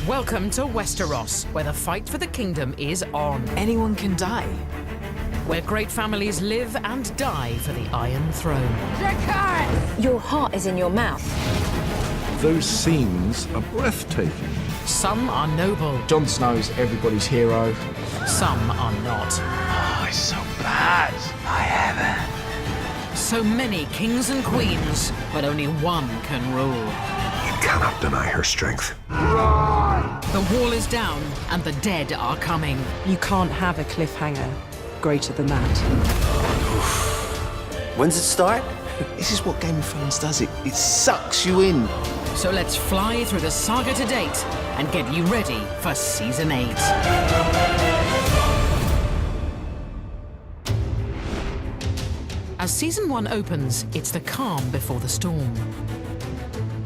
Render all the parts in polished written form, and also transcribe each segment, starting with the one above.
Welcome to Westeros, where the fight for the kingdom is on. Anyone can die. Where great families live and die for the Iron Throne. Your heart is in your mouth. Those scenes are breathtaking. Some are noble, Jon Snow's everybody's hero. some are not. Oh, it's so bad. I haven't. So many kings and queens, but only one can rule. You cannot deny her strength. The wall is down, and the dead are coming. You can't have a cliffhanger greater than that. When's it start? This is what Game of Thrones does. It sucks you in. So let's fly through the saga to date and get you ready for Season 8. As Season 1 opens, it's the calm before the storm.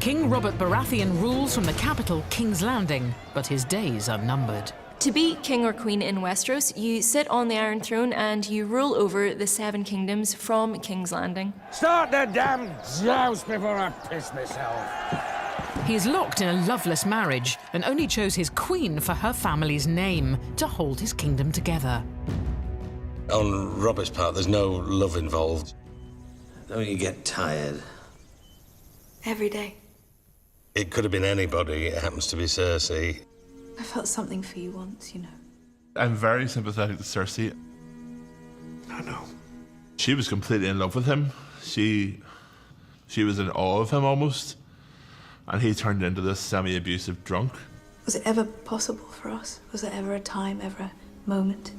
King Robert Baratheon rules from the capital, King's Landing, but his days are numbered. To be king or queen in Westeros, you sit on the Iron Throne and you rule over the 7 kingdoms from King's Landing. Start the damn joust before I piss myself. He's locked in a loveless marriage and only chose his queen for her family's name to hold his kingdom together. On Robert's part, there's no love involved. Don't you get tired? Every day. It could have been anybody. It happens to be Cersei. I felt something for you once, you know. I'm very sympathetic to Cersei. I know. She was completely in love with him. She was in awe of him almost. And he turned into this semi-abusive drunk. Was it ever possible for us? Was there ever a time, ever a moment?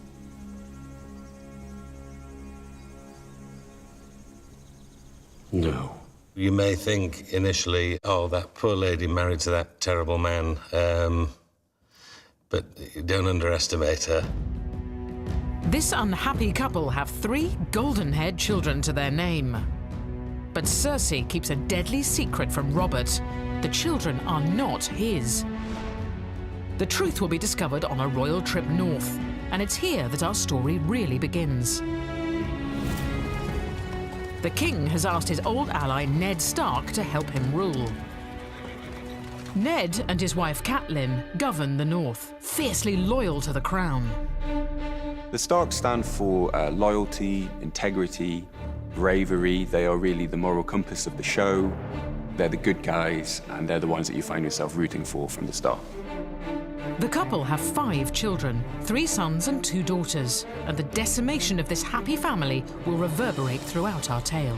No. You may think initially, oh, that poor lady married to that terrible man. But don't underestimate her. This unhappy couple have 3 golden-haired children to their name. But Cersei keeps a deadly secret from Robert. The children are not his. The truth will be discovered on a royal trip north, and it's here that our story really begins. The king has asked his old ally Ned Stark to help him rule. Ned and his wife Catelyn govern the north, fiercely loyal to the crown. The Starks stand for loyalty, integrity, bravery. They are really the moral compass of the show. They're the good guys, and they're the ones that you find yourself rooting for from the start. The couple have 5 children, 3 sons and 2 daughters, and the decimation of this happy family will reverberate throughout our tale.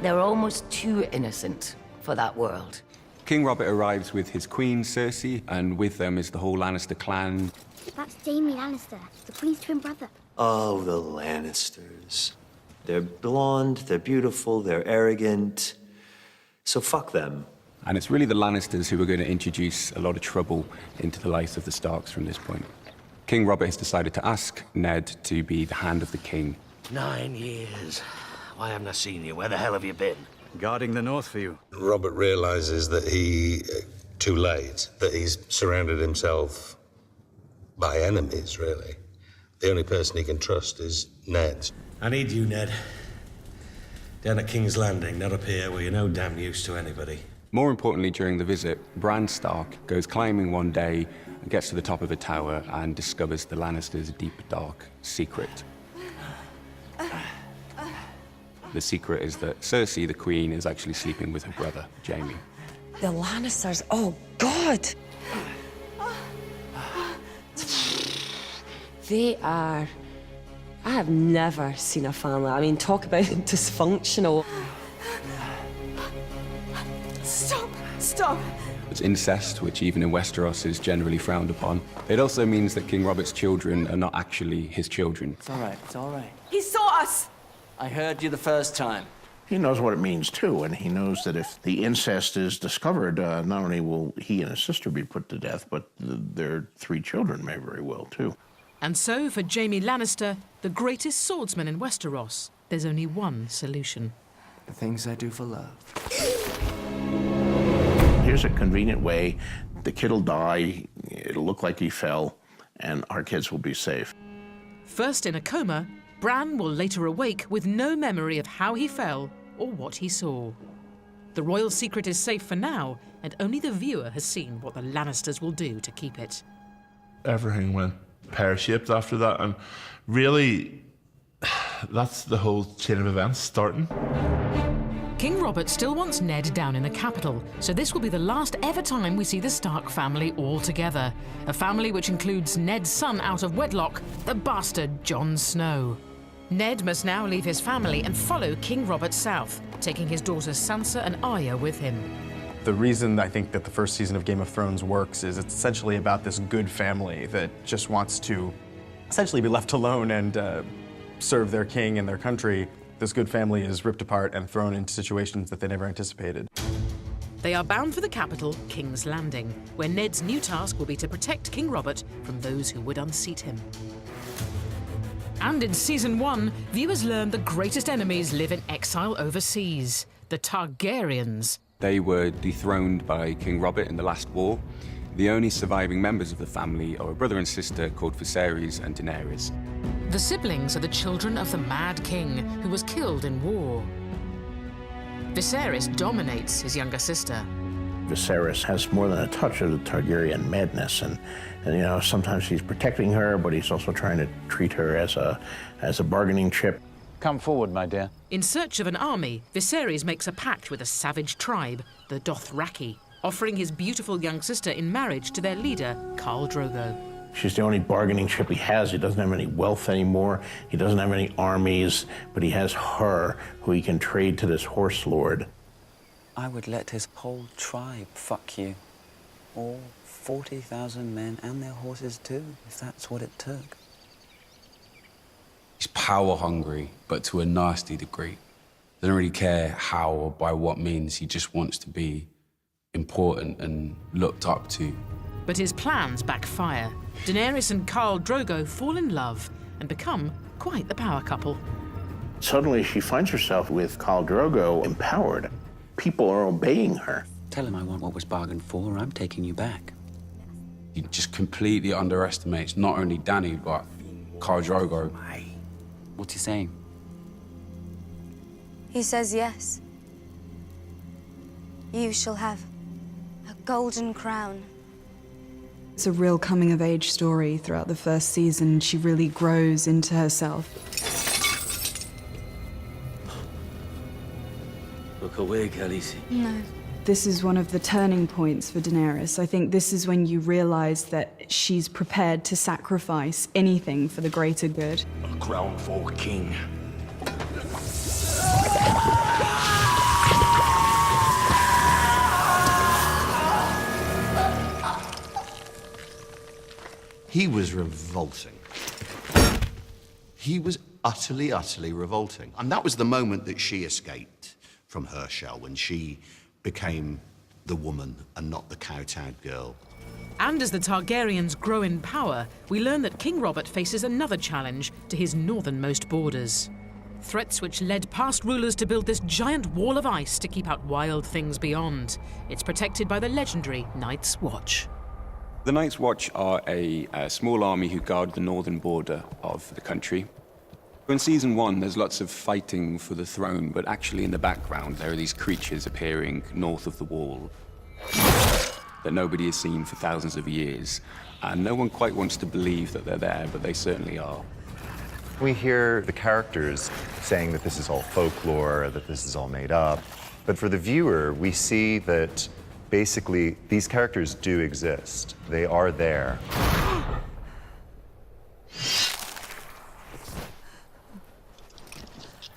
They're almost too innocent for that world. King Robert arrives with his queen, Cersei, and with them is the whole Lannister clan. That's Jaime Lannister, the Queen's twin brother. Oh, the Lannisters. They're blonde, they're beautiful, they're arrogant. So fuck them. And it's really the Lannisters who are going to introduce a lot of trouble into the lives of the Starks from this point. King Robert has decided to ask Ned to be the hand of the king. 9 years. Why haven't I seen you? Where the hell have you been? Guarding the north for you. Robert realizes that too late, that he's surrounded himself by enemies, really. The only person he can trust is Ned. I need you, Ned. Down at King's Landing, not up here where you're no damn use to anybody. More importantly, during the visit, Bran Stark goes climbing one day and gets to the top of a tower and discovers the Lannisters' deep, dark secret. The secret is that Cersei, the queen, is actually sleeping with her brother, Jaime. The Lannisters, oh God! They are... I have never seen a family. I mean, talk about dysfunctional. Stop! It's incest, which even in Westeros is generally frowned upon. It also means that King Robert's children are not actually his children. It's all right, it's all right. He saw us! I heard you the first time. He knows what it means, too, and he knows that if the incest is discovered, not only will he and his sister be put to death, but their 3 children may very well, too. And so, for Jaime Lannister, the greatest swordsman in Westeros, there's only one solution. The things I do for love. Here's a convenient way. The kid will die, it'll look like he fell, and our kids will be safe. First in a coma, Bran will later awake with no memory of how he fell or what he saw. The royal secret is safe for now, and only the viewer has seen what the Lannisters will do to keep it. Everything went pear-shaped after that, and really, that's the whole chain of events starting. King Robert still wants Ned down in the capital, so this will be the last ever time we see the Stark family all together. A family which includes Ned's son out of wedlock, the bastard Jon Snow. Ned must now leave his family and follow King Robert south, taking his daughters Sansa and Arya with him. The reason I think that the first season of Game of Thrones works is it's essentially about this good family that just wants to essentially be left alone and serve their king and their country. This good family is ripped apart and thrown into situations that they never anticipated. They are bound for the capital, King's Landing, where Ned's new task will be to protect King Robert from those who would unseat him. And in Season 1, viewers learn the greatest enemies live in exile overseas, the Targaryens. They were dethroned by King Robert in the last war. The only surviving members of the family are a brother and sister called Viserys and Daenerys. The siblings are the children of the Mad King, who was killed in war. Viserys dominates his younger sister. Viserys has more than a touch of the Targaryen madness, and you know, sometimes he's protecting her, but he's also trying to treat her as a bargaining chip. Come forward, my dear. In search of an army, Viserys makes a pact with a savage tribe, the Dothraki, offering his beautiful young sister in marriage to their leader, Khal Drogo. She's the only bargaining chip he has. He doesn't have any wealth anymore. He doesn't have any armies, but he has her, who he can trade to this horse lord. I would let his whole tribe fuck you. All 40,000 men and their horses too, if that's what it took. He's power hungry, but to a nasty degree. Doesn't really care how or by what means. He just wants to be important and looked up to. But his plans backfire. Daenerys and Khal Drogo fall in love and become quite the power couple. Suddenly she finds herself with Khal Drogo empowered. People are obeying her. Tell him I want what was bargained for, or I'm taking you back. He just completely underestimates not only Dany, but Khal Drogo. What's he saying? He says yes. You shall have a golden crown. It's a real coming-of-age story throughout the first season. She really grows into herself. Look away, Khaleesi. No. This is one of the turning points for Daenerys. I think this is when you realize that she's prepared to sacrifice anything for the greater good. A crown for king. He was revolting. He was utterly, utterly revolting. And that was the moment that she escaped from her shell, when she became the woman and not the kowtowed girl. And as the Targaryens grow in power, we learn that King Robert faces another challenge to his northernmost borders. Threats which led past rulers to build this giant wall of ice to keep out wild things beyond. It's protected by the legendary Night's Watch. The Night's Watch are a small army who guard the northern border of the country. In Season 1, there's lots of fighting for the throne, but actually in the background, there are these creatures appearing north of the wall that nobody has seen for thousands of years. And no one quite wants to believe that they're there, but they certainly are. We hear the characters saying that this is all folklore, that this is all made up. But for the viewer, we see that basically these characters do exist. They are there.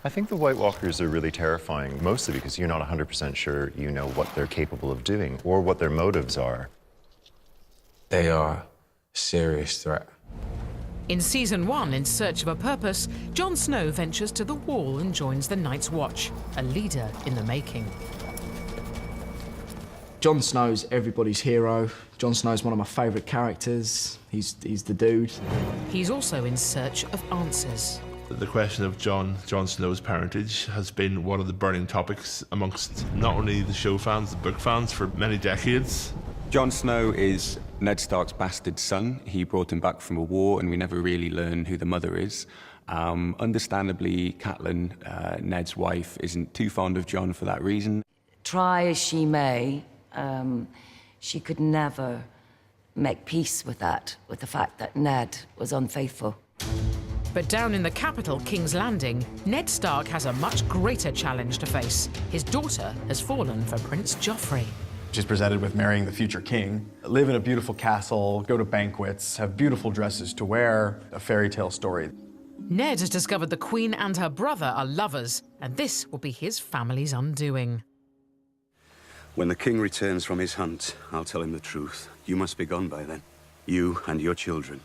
I think the White Walkers are really terrifying, mostly because you're not 100% sure you know what they're capable of doing or what their motives are. They are a serious threat. In Season 1, in search of a purpose, Jon Snow ventures to the Wall and joins the Night's Watch, a leader in the making. Jon Snow's everybody's hero. Jon Snow's one of my favourite characters. He's the dude. He's also in search of answers. The question of Jon Snow's parentage has been one of the burning topics amongst not only the show fans, the book fans, for many decades. Jon Snow is Ned Stark's bastard son. He brought him back from a war, and we never really learn who the mother is. Understandably, Catelyn, Ned's wife, isn't too fond of Jon for that reason. Try as she may, She could never make peace with that, with the fact that Ned was unfaithful. But down in the capital, King's Landing, Ned Stark has a much greater challenge to face. His daughter has fallen for Prince Joffrey. She's presented with marrying the future king, live in a beautiful castle, go to banquets, have beautiful dresses to wear, a fairy tale story. Ned has discovered the Queen and her brother are lovers, and this will be his family's undoing. When the king returns from his hunt, I'll tell him the truth. You must be gone by then. You and your children.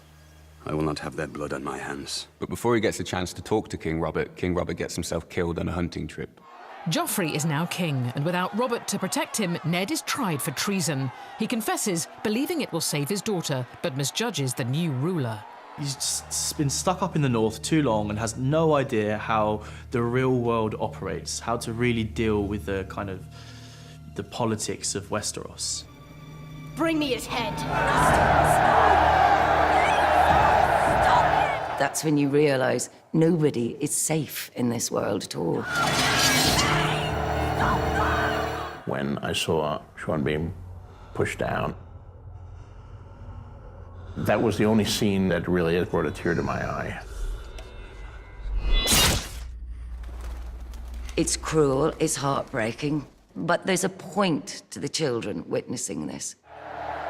I will not have their blood on my hands. But before he gets a chance to talk to King Robert gets himself killed on a hunting trip. Joffrey is now king, and without Robert to protect him, Ned is tried for treason. He confesses, believing it will save his daughter, but misjudges the new ruler. He's just been stuck up in the north too long and has no idea how the real world operates, how to really deal with the politics of Westeros. Bring me his head. That's when you realize nobody is safe in this world at all. When I saw Sean Bean pushed down, that was the only scene that really has brought a tear to my eye. It's cruel, it's heartbreaking, but there's a point to the children witnessing this.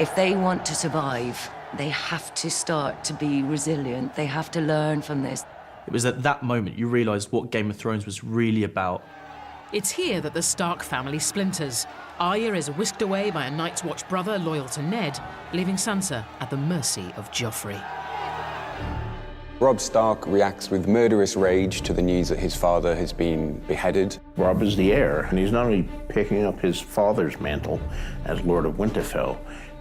If they want to survive, they have to start to be resilient. They have to learn from this. It was at that moment you realised what Game of Thrones was really about. It's here that the Stark family splinters. Arya is whisked away by a Night's Watch brother loyal to Ned, leaving Sansa at the mercy of Joffrey. Robb Stark reacts with murderous rage to the news that his father has been beheaded. Robb is the heir, and he's not only picking up his father's mantle as Lord of Winterfell,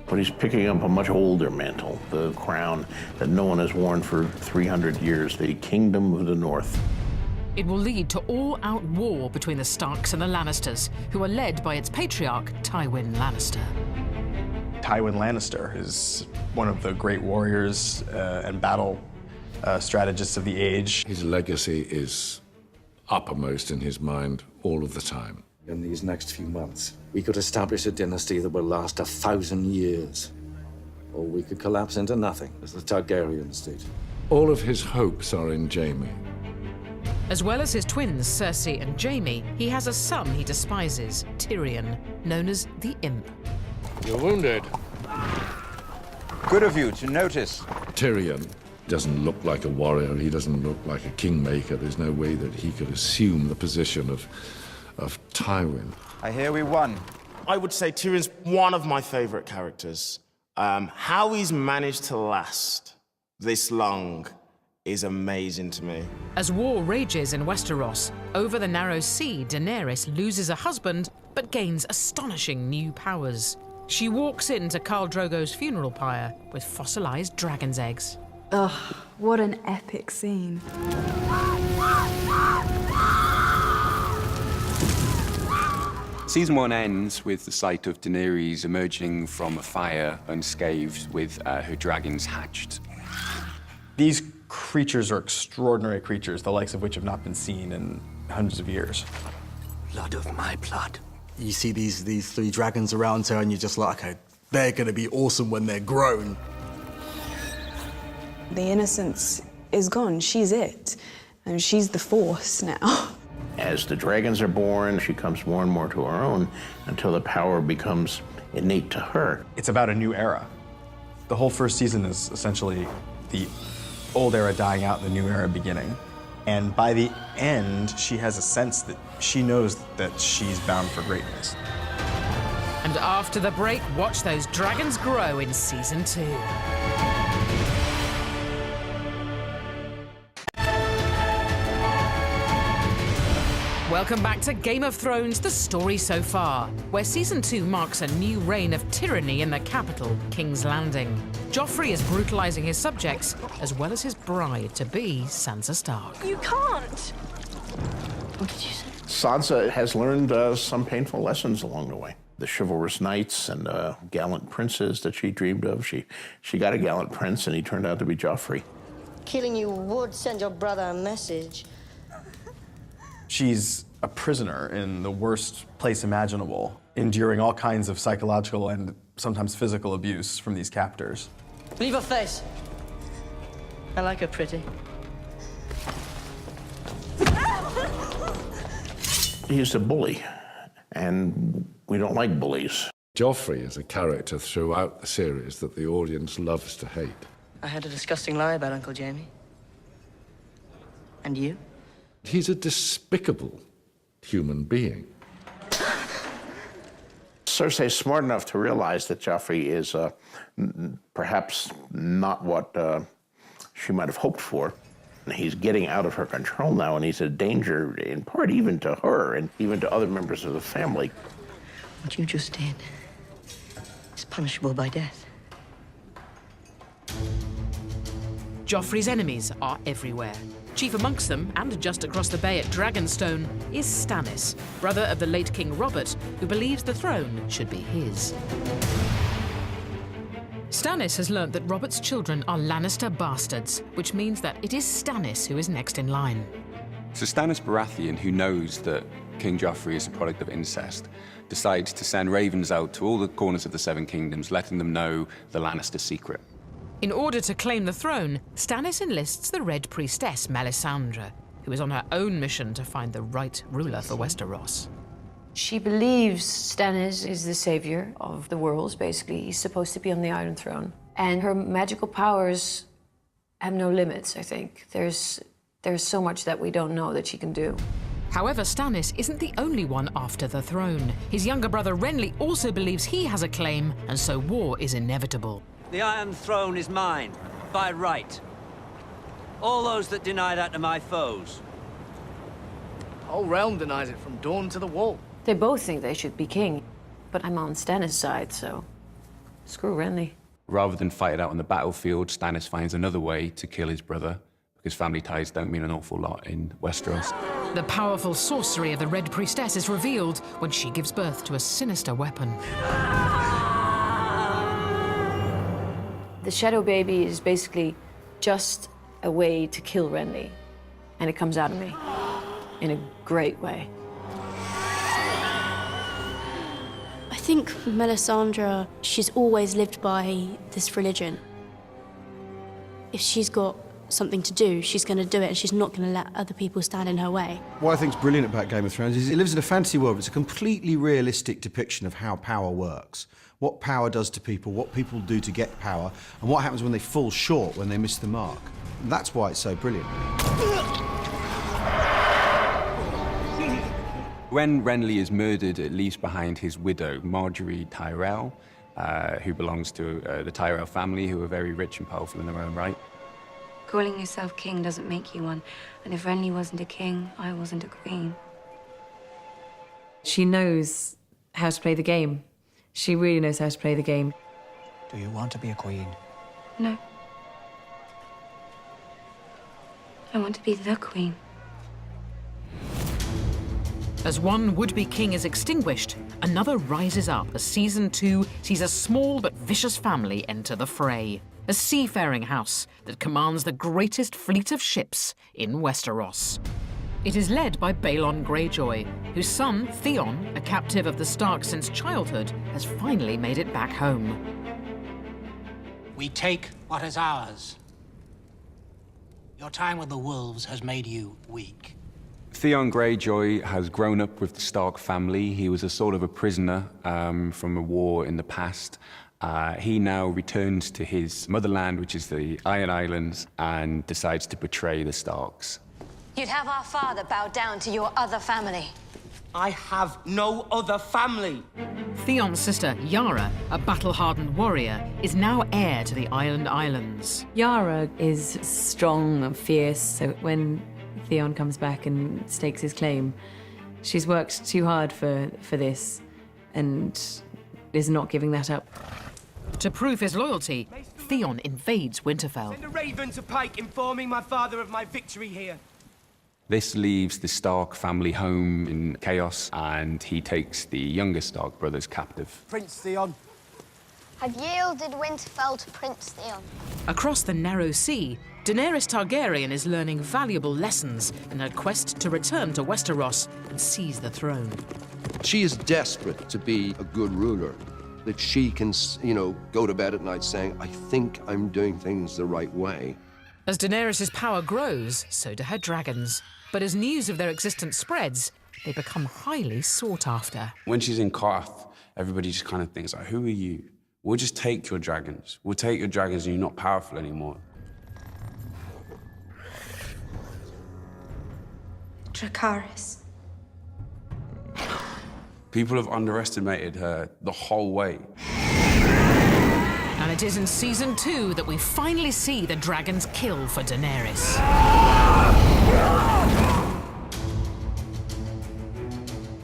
but he's picking up a much older mantle, the crown that no one has worn for 300 years, the Kingdom of the North. It will lead to all-out war between the Starks and the Lannisters, who are led by its patriarch, Tywin Lannister. Tywin Lannister is one of the great warriors and battle strategists of the age. His legacy is uppermost in his mind all of the time. In these next few months, we could establish a dynasty that will last 1,000 years. Or we could collapse into nothing, as the Targaryens did. All of his hopes are in Jaime. As well as his twins, Cersei and Jaime, he has a son he despises, Tyrion, known as the Imp. You're wounded. Good of you to notice. Tyrion doesn't look like a warrior. He doesn't look like a kingmaker. There's no way that he could assume the position of Tywin. I hear we won. I would say Tyrion's one of my favorite characters. How he's managed to last this long is amazing to me. As war rages in Westeros, over the Narrow Sea, Daenerys loses a husband, but gains astonishing new powers. She walks into Khal Drogo's funeral pyre with fossilized dragon's eggs. Ugh, what an epic scene. Season 1 ends with the sight of Daenerys emerging from a fire unscathed with her dragons hatched. These creatures are extraordinary creatures, the likes of which have not been seen in hundreds of years. Blood of my blood. You see these three dragons around her and you're just like, okay, they're gonna be awesome when they're grown. The innocence is gone. She's it. And she's the Force now. As the dragons are born, she comes more and more to her own until the power becomes innate to her. It's about a new era. The whole first season is essentially the old era dying out, the new era beginning. And by the end, she has a sense that she knows that she's bound for greatness. And after the break, watch those dragons grow in Season 2. Welcome back to Game of Thrones, the story so far, where Season 2 marks a new reign of tyranny in the capital, King's Landing. Joffrey is brutalizing his subjects, as well as his bride-to-be, Sansa Stark. You can't! What did you say? Sansa has learned some painful lessons along the way. The chivalrous knights and gallant princes that she dreamed of. She got a gallant prince, and he turned out to be Joffrey. Killing you would send your brother a message. She's a prisoner in the worst place imaginable. enduring all kinds of psychological and sometimes physical abuse from these captors. Leave her face. I like her pretty. He's a bully, and we don't like bullies. Joffrey is a character throughout the series that the audience loves to hate. I had a disgusting lie about Uncle Jamie. And you? He's a despicable human being. Cersei's smart enough to realize that Joffrey is perhaps not what she might have hoped for. He's getting out of her control now, and he's a danger, in part, even to her and even to other members of the family. What you just did is punishable by death. Joffrey's enemies are everywhere. Chief amongst them, and just across the bay at Dragonstone, is Stannis, brother of the late King Robert, who believes the throne should be his. Stannis has learnt that Robert's children are Lannister bastards, which means that it is Stannis who is next in line. So Stannis Baratheon, who knows that King Joffrey is a product of incest, decides to send ravens out to all the corners of the Seven Kingdoms, letting them know the Lannister secret. In order to claim the throne, Stannis enlists the Red Priestess, Melisandre, who is on her own mission to find the right ruler for Westeros. She believes Stannis is the savior of the worlds, basically. He's supposed to be on the Iron Throne. And her magical powers have no limits, I think. There's so much that we don't know that she can do. However, Stannis isn't the only one after the throne. His younger brother Renly also believes he has a claim, and so war is inevitable. The Iron Throne is mine, by right. All those that deny that are my foes. The whole realm denies it from Dawn to the Wall. They both think they should be king, but I'm on Stannis' side, so screw Renly. Rather than fight it out on the battlefield, Stannis finds another way to kill his brother, because family ties don't mean an awful lot in Westeros. The powerful sorcery of the Red Priestess is revealed when she gives birth to a sinister weapon. The Shadow Baby is basically just a way to kill Renly, and it comes out of me in a great way. I think Melisandre, she's always lived by this religion. If she's got something to do, she's going to do it, and she's not going to let other people stand in her way. What I think is brilliant about Game of Thrones is it lives in a fantasy world. It's a completely realistic depiction of how power works, what power does to people, what people do to get power, and what happens when they fall short, when they miss the mark. And that's why it's so brilliant. When Renly is murdered, it leaves behind his widow, Marjorie Tyrell, who belongs to the Tyrell family, who are very rich and powerful in their own right. Calling yourself king doesn't make you one. And if Renly wasn't a king, I wasn't a queen. She knows how to play the game. She really knows how to play the game. Do you want to be a queen? No. I want to be the queen. As one would-be king is extinguished, another rises up as Season 2 sees a small but vicious family enter the fray. A seafaring house that commands the greatest fleet of ships in Westeros. It is led by Balon Greyjoy, whose son, Theon, a captive of the Starks since childhood, has finally made it back home. We take what is ours. Your time with the wolves has made you weak. Theon Greyjoy has grown up with the Stark family. He was a sort of a prisoner from a war in the past. He now returns to his motherland, which is the Iron Islands, and decides to betray the Starks. You'd have our father bow down to your other family. I have no other family. Theon's sister, Yara, a battle-hardened warrior, is now heir to the Iron Islands. Yara is strong and fierce, so when Theon comes back and stakes his claim, she's worked too hard for this and is not giving that up. To prove his loyalty, Theon invades Winterfell. Send a raven to Pike informing my father of my victory here. This leaves the Stark family home in chaos, and he takes the younger Stark brothers captive. Prince Theon. I've yielded Winterfell to Prince Theon. Across the Narrow Sea, Daenerys Targaryen is learning valuable lessons in her quest to return to Westeros and seize the throne. She is desperate to be a good ruler, that she can, go to bed at night saying, I think I'm doing things the right way. As Daenerys' power grows, so do her dragons. But as news of their existence spreads, they become highly sought after. When she's in Qarth, everybody just kind of thinks, like, who are you? We'll just take your dragons. We'll take your dragons and you're not powerful anymore. Dracarys. People have underestimated her the whole way. And it is in Season 2 that we finally see the dragons kill for Daenerys.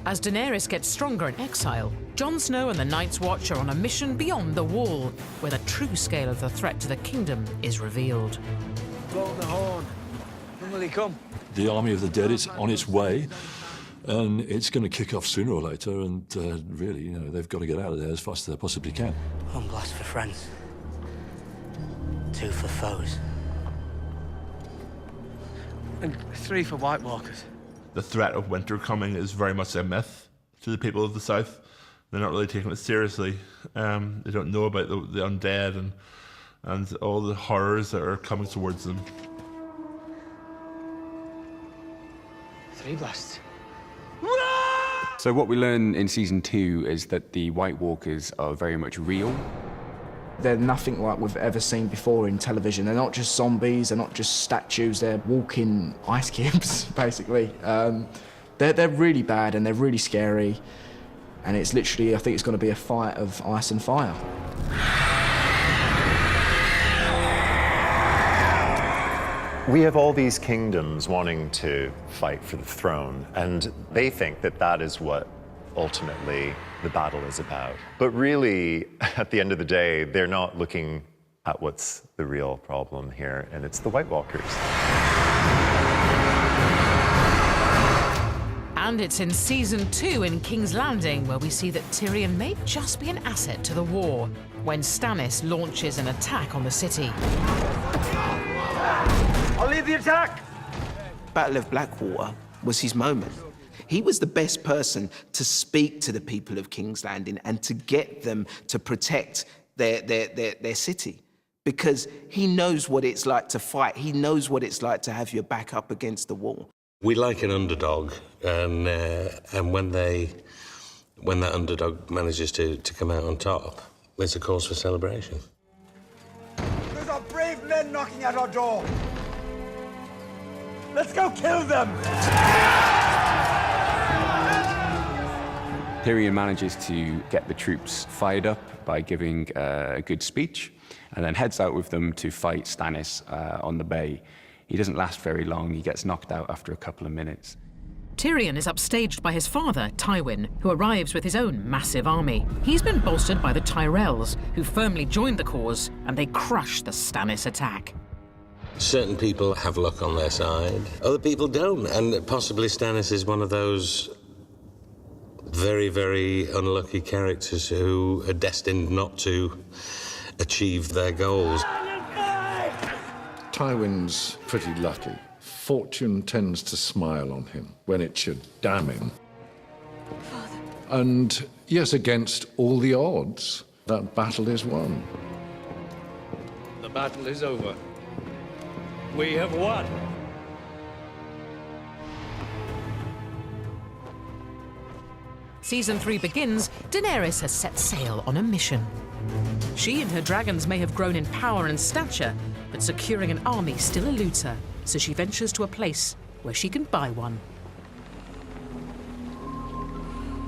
As Daenerys gets stronger in exile, Jon Snow and the Night's Watch are on a mission beyond the Wall, where the true scale of the threat to the kingdom is revealed. Blow the horn. When will he come? The army of the dead is on its way, and it's going to kick off sooner or later, and really, they've got to get out of there as fast as they possibly can. One blast for friends. 2 for foes. And 3 for White Walkers. The threat of winter coming is very much a myth to the people of the South. They're not really taking it seriously. They don't know about the undead and all the horrors that are coming towards them. 3 blasts. So what we learn in Season 2 is that the White Walkers are very much real. They're nothing like we've ever seen before in television. They're not just zombies, they're not just statues, they're walking ice cubes, basically. They're really bad and they're really scary. And it's literally, I think it's going to be a fight of ice and fire. We have all these kingdoms wanting to fight for the throne, and they think that that is what ultimately the battle is about. But really, at the end of the day, they're not looking at what's the real problem here, and it's the White Walkers. And it's in Season 2 in King's Landing where we see that Tyrion may just be an asset to the war, when Stannis launches an attack on the city. I'll lead the attack! Battle of Blackwater was his moment. He was the best person to speak to the people of King's Landing and to get them to protect their city. Because he knows what it's like to fight. He knows what it's like to have your back up against the wall. We like an underdog, and when that underdog manages to come out on top, it's a cause for celebration. There's our brave men knocking at our door. Let's go kill them! Tyrion manages to get the troops fired up by giving a good speech, and then heads out with them to fight Stannis on the bay. He doesn't last very long. He gets knocked out after a couple of minutes. Tyrion is upstaged by his father, Tywin, who arrives with his own massive army. He's been bolstered by the Tyrells, who firmly joined the cause, and they crush the Stannis attack. Certain people have luck on their side, other people don't, and possibly Stannis is one of those very, very unlucky characters who are destined not to achieve their goals. Tywin's pretty lucky. Fortune tends to smile on him when it should damn him. Father. And yes, against all the odds, that battle is won. The battle is over. We have won. Season 3 begins, Daenerys has set sail on a mission. She and her dragons may have grown in power and stature, but securing an army still eludes her, so she ventures to a place where she can buy one.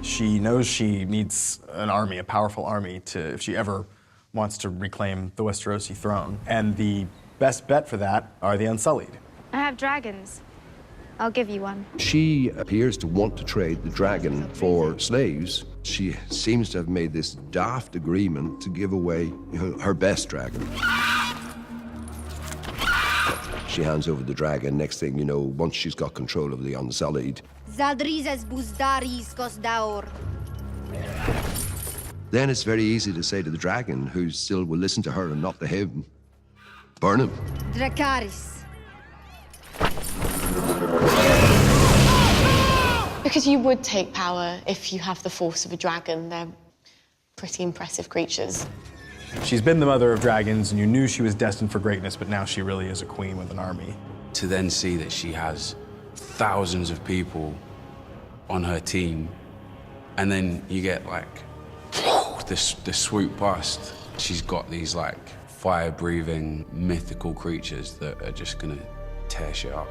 She knows she needs an army, a powerful army, if she ever wants to reclaim the Westerosi throne. And the best bet for that are the Unsullied. I have dragons. I'll give you one. She appears to want to trade the dragon for slaves. She seems to have made this daft agreement to give away her best dragon. She hands over the dragon. Next thing you know, once she's got control of the Unsullied, Zadrizes buzdaris kosdaur. then it's very easy to say to the dragon, who still will listen to her and not to him, burn him. Dracarys. Because you would take power if you have the force of a dragon. They're pretty impressive creatures. She's been the mother of dragons, and you knew she was destined for greatness, but now she really is a queen with an army. To then see that she has thousands of people on her team, and then you get like this swoop past. She's got these like fire-breathing mythical creatures that are just gonna tear shit up.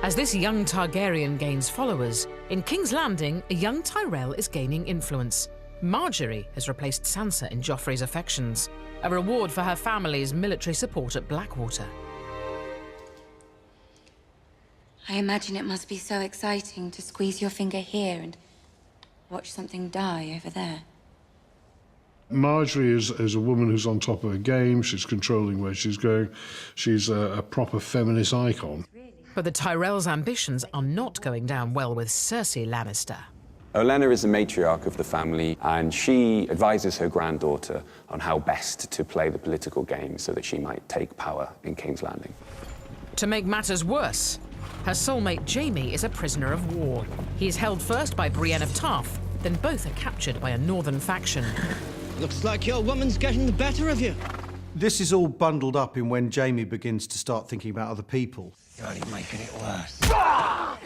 As this young Targaryen gains followers, in King's Landing, a young Tyrell is gaining influence. Marjorie has replaced Sansa in Joffrey's affections, a reward for her family's military support at Blackwater. I imagine it must be so exciting to squeeze your finger here and watch something die over there. Marjorie is a woman who's on top of her game. She's controlling where she's going. She's a proper feminist icon. But the Tyrells' ambitions are not going down well with Cersei Lannister. Olenna is the matriarch of the family, and she advises her granddaughter on how best to play the political game so that she might take power in King's Landing. To make matters worse, her soulmate Jaime is a prisoner of war. He is held first by Brienne of Tarth, then both are captured by a northern faction. Looks like your woman's getting the better of you. This is all bundled up in when Jaime begins to start thinking about other people. You're only making it worse.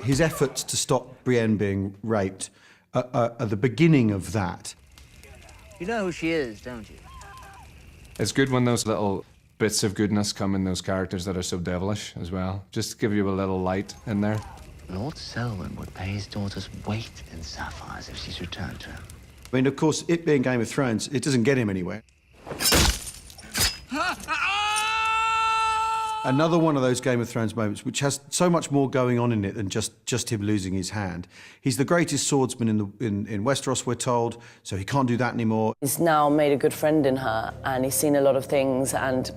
His efforts to stop Brienne being raped are the beginning of that. You know who she is, don't you? It's good when those little bits of goodness come in those characters that are so devilish as well. Just to give you a little light in there. Lord Selwyn would pay his daughter's weight in sapphires if she's returned to him. I mean, of course, it being Game of Thrones, it doesn't get him anywhere. Another one of those Game of Thrones moments which has so much more going on in it than just him losing his hand. He's the greatest swordsman in Westeros, we're told, so he can't do that anymore. He's now made a good friend in her, and he's seen a lot of things, and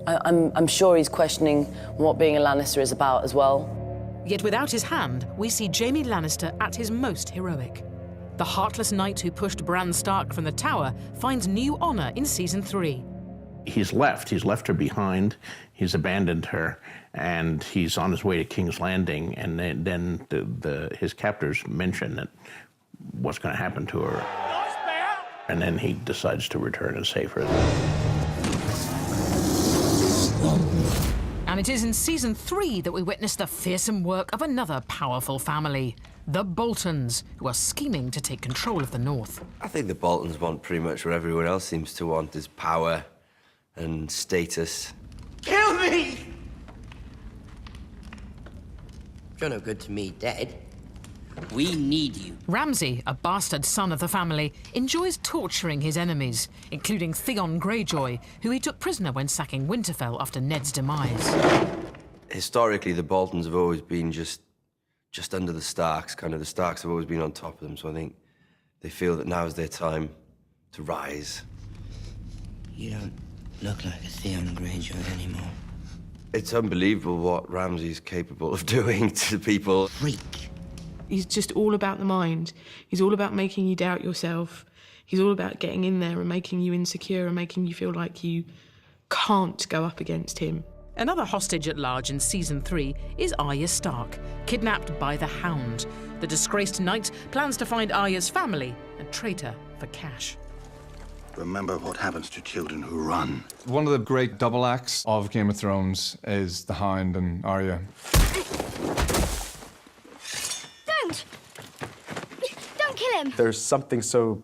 I'm sure he's questioning what being a Lannister is about as well. Yet without his hand, we see Jaime Lannister at his most heroic. The heartless knight who pushed Bran Stark from the tower finds new honor in Season 3. He's left her behind, he's abandoned her, and he's on his way to King's Landing, and then his captors mention that what's going to happen to her. And then he decides to return and save her. And it is in Season 3 that we witness the fearsome work of another powerful family, the Boltons, who are scheming to take control of the North. I think the Boltons want pretty much what everyone else seems to want, is power and status. Kill me! You're no good to me, dead. We need you. Ramsay, a bastard son of the family, enjoys torturing his enemies, including Theon Greyjoy, who he took prisoner when sacking Winterfell after Ned's demise. Historically, the Boltons have always been just under the Starks, kind of. The Starks have always been on top of them, so I think they feel that now is their time to rise. You don't look like a Theon Greyjoy anymore. It's unbelievable what Ramsay's capable of doing to people. Freak. He's just all about the mind. He's all about making you doubt yourself. He's all about getting in there and making you insecure and making you feel like you can't go up against him. Another hostage at large in Season 3 is Arya Stark, kidnapped by the Hound. The disgraced knight plans to find Arya's family and trade her for cash. Remember what happens to children who run. One of the great double acts of Game of Thrones is the Hound and Arya. Don't kill him! There's something so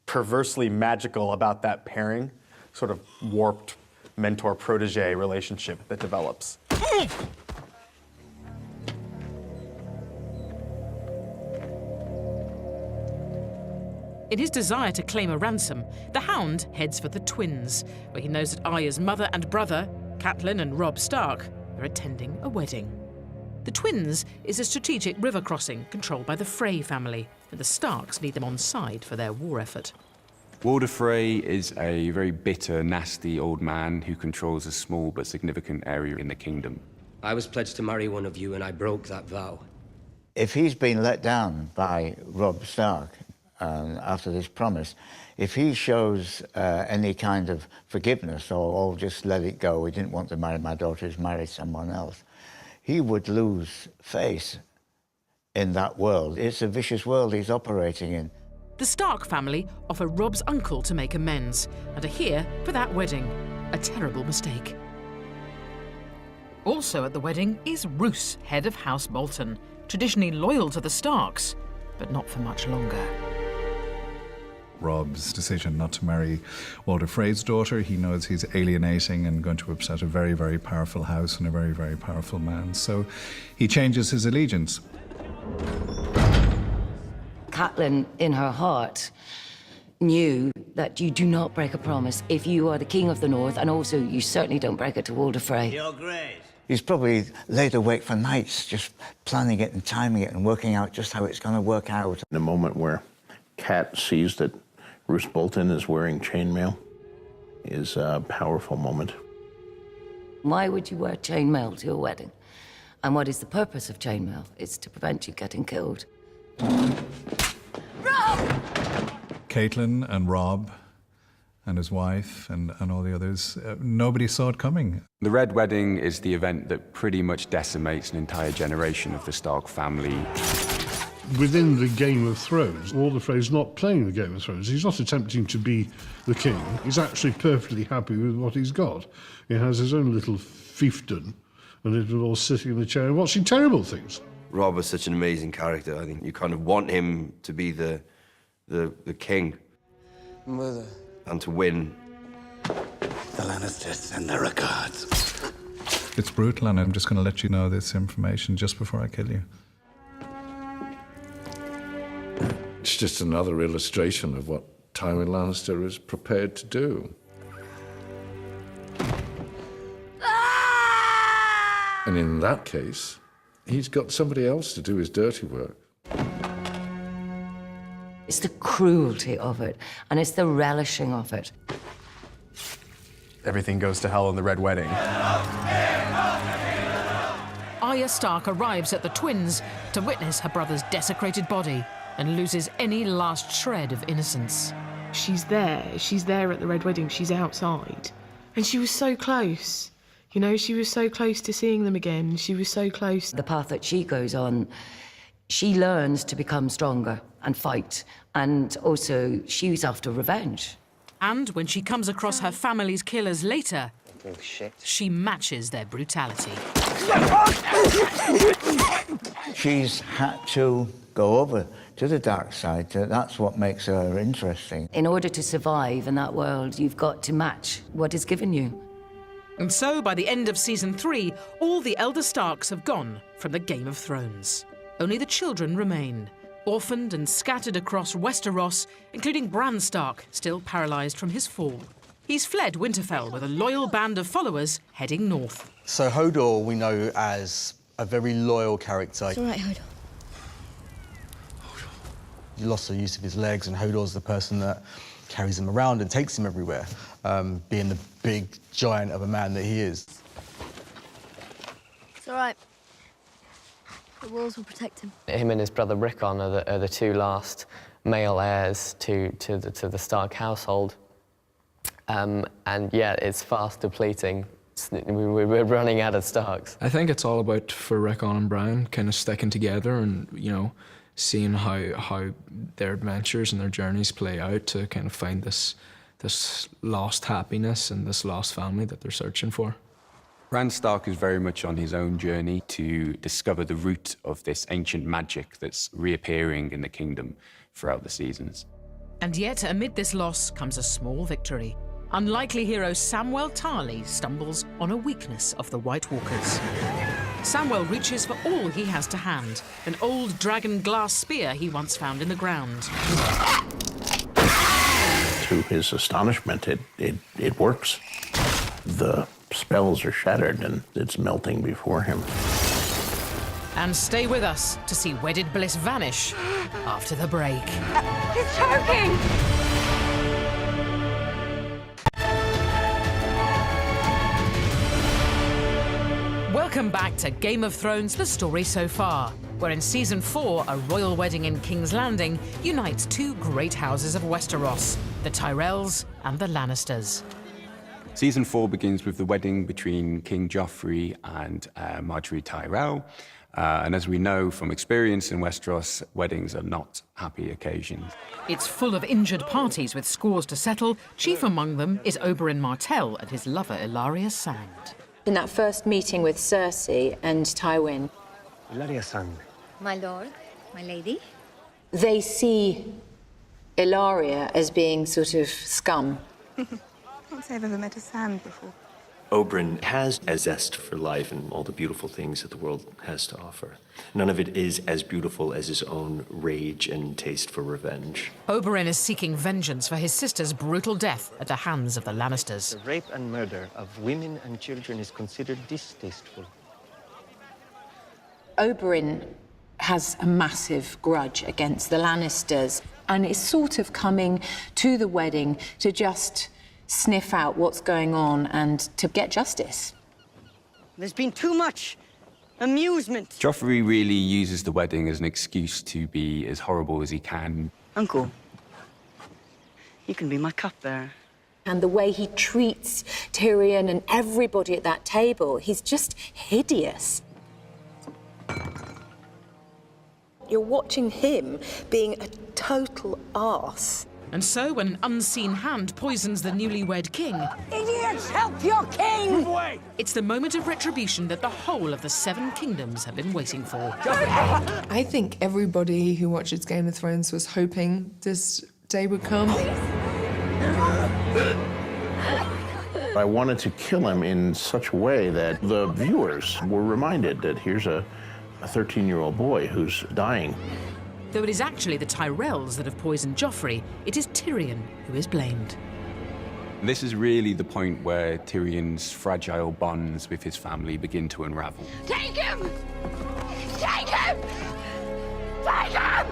perversely magical about that pairing, sort of warped mentor-protege relationship that develops. In his desire to claim a ransom, the Hound heads for the Twins, where he knows that Arya's mother and brother, Catelyn and Robb Stark, are attending a wedding. The Twins is a strategic river crossing controlled by the Frey family, and the Starks need them on side for their war effort. Walder Frey is a very bitter, nasty old man who controls a small but significant area in the kingdom. I was pledged to marry one of you, and I broke that vow. If he's been let down by Robb Stark after this promise, if he shows any kind of forgiveness or just let it go, we didn't want to marry my daughter, he's married someone else, he would lose face in that world. It's a vicious world he's operating in. The Stark family offer Rob's uncle to make amends and are here for that wedding. A terrible mistake. Also at the wedding is Roose, head of House Bolton, traditionally loyal to the Starks, but not for much longer. Rob's decision not to marry Walder Frey's daughter, he knows he's alienating and going to upset a very, very powerful house and a very, very powerful man. So he changes his allegiance. Catelyn, in her heart, knew that you do not break a promise if you are the King of the North, and also you certainly don't break it to Walder Frey. You're great. He's probably laid awake for nights, just planning it and timing it and working out just how it's going to work out. The moment where Cat sees that Roose Bolton is wearing chainmail is a powerful moment. Why would you wear chainmail to your wedding? And what is the purpose of chainmail? It's to prevent you getting killed. Catelyn and Rob and his wife and all the others, nobody saw it coming. The Red Wedding is the event that pretty much decimates an entire generation of the Stark family. Within the Game of Thrones, Walder Frey's not playing the Game of Thrones. He's not attempting to be the king. He's actually perfectly happy with what he's got. He has his own little fiefdom, and it's all sitting in the chair and watching terrible things. Rob is such an amazing character. I think you kind of want him to be the king. Mother. And to win. The Lannisters send their regards. It's brutal, and I'm just going to let you know this information just before I kill you. It's just another illustration of what Tywin Lannister is prepared to do. And in that case, he's got somebody else to do his dirty work. It's the cruelty of it, and it's the relishing of it. Everything goes to hell in the Red Wedding. Arya Stark arrives at the Twins to witness her brother's desecrated body and loses any last shred of innocence. She's there at the Red Wedding, she's outside. And she was so close. You know, she was so close to seeing them again. She was so close. The path that she goes on, she learns to become stronger and fight. And also, she's after revenge. And when she comes across her family's killers later, Oh, shit. she matches their brutality. She's had to go over to the dark side. That's what makes her interesting. In order to survive in that world, you've got to match what is given you. And so, by the end of season 3, all the elder Starks have gone from the Game of Thrones. Only the children remain, orphaned and scattered across Westeros, including Bran Stark, still paralysed from his fall. He's fled Winterfell with a loyal band of followers heading north. So Hodor we know as a very loyal character. It's all right, Hodor. He lost the use of his legs, and Hodor's the person that carries him around and takes him everywhere, being the big giant of a man that he is. It's all right. The walls will protect him. Him and his brother Rickon are the two last male heirs to the Stark household. And yeah, it's fast depleting. We're running out of Starks. I think it's all about, for Rickon and Bran, kind of sticking together and, you know, seeing how their adventures and their journeys play out to kind of find this lost happiness and this lost family that they're searching for. Bran Stark is very much on his own journey to discover the root of this ancient magic that's reappearing in the kingdom throughout the seasons. And yet, amid this loss comes a small victory. Unlikely hero Samwell Tarly stumbles on a weakness of the White Walkers. Samwell reaches for all he has to hand, an old dragon glass spear he once found in the ground. To his astonishment, it works. The spells are shattered and it's melting before him. And stay with us to see Wedded Bliss vanish after the break. He's choking! Welcome back to Game of Thrones, The Story So Far, where in Season 4, a royal wedding in King's Landing unites two great houses of Westeros, the Tyrells and the Lannisters. Season 4 begins with the wedding between King Joffrey and Margaery Tyrell. And as we know from experience in Westeros, weddings are not happy occasions. It's full of injured parties with scores to settle. Chief among them is Oberyn Martell and his lover Ilaria Sand. In that first meeting with Cersei and Tywin, Ilaria Sand. My lord, my lady. they see Ilaria as being sort of scum. Can't say I've ever met a Sand before. Oberyn has a zest for life and all the beautiful things that the world has to offer. None of it is as beautiful as his own rage and taste for revenge. Oberyn is seeking vengeance for his sister's brutal death at the hands of the Lannisters. The rape and murder of women and children is considered distasteful. Oberyn has a massive grudge against the Lannisters and is sort of coming to the wedding to just sniff out what's going on and to get justice. There's been too much amusement. Joffrey really uses the wedding as an excuse to be as horrible as he can. Uncle, you can be my cupbearer. And the way he treats Tyrion and everybody at that table, he's just hideous. You're watching him being a total arse. And so an unseen hand poisons the newlywed king. Idiots, help your king! Move away! It's the moment of retribution that the whole of the Seven Kingdoms have been waiting for. I think everybody who watches Game of Thrones was hoping this day would come. I wanted to kill him in such a way that the viewers were reminded that here's a 13-year-old boy who's dying. Though it is actually the Tyrells that have poisoned Joffrey, it is Tyrion who is blamed. This is really the point where Tyrion's fragile bonds with his family begin to unravel. Take him! Take him! Take him!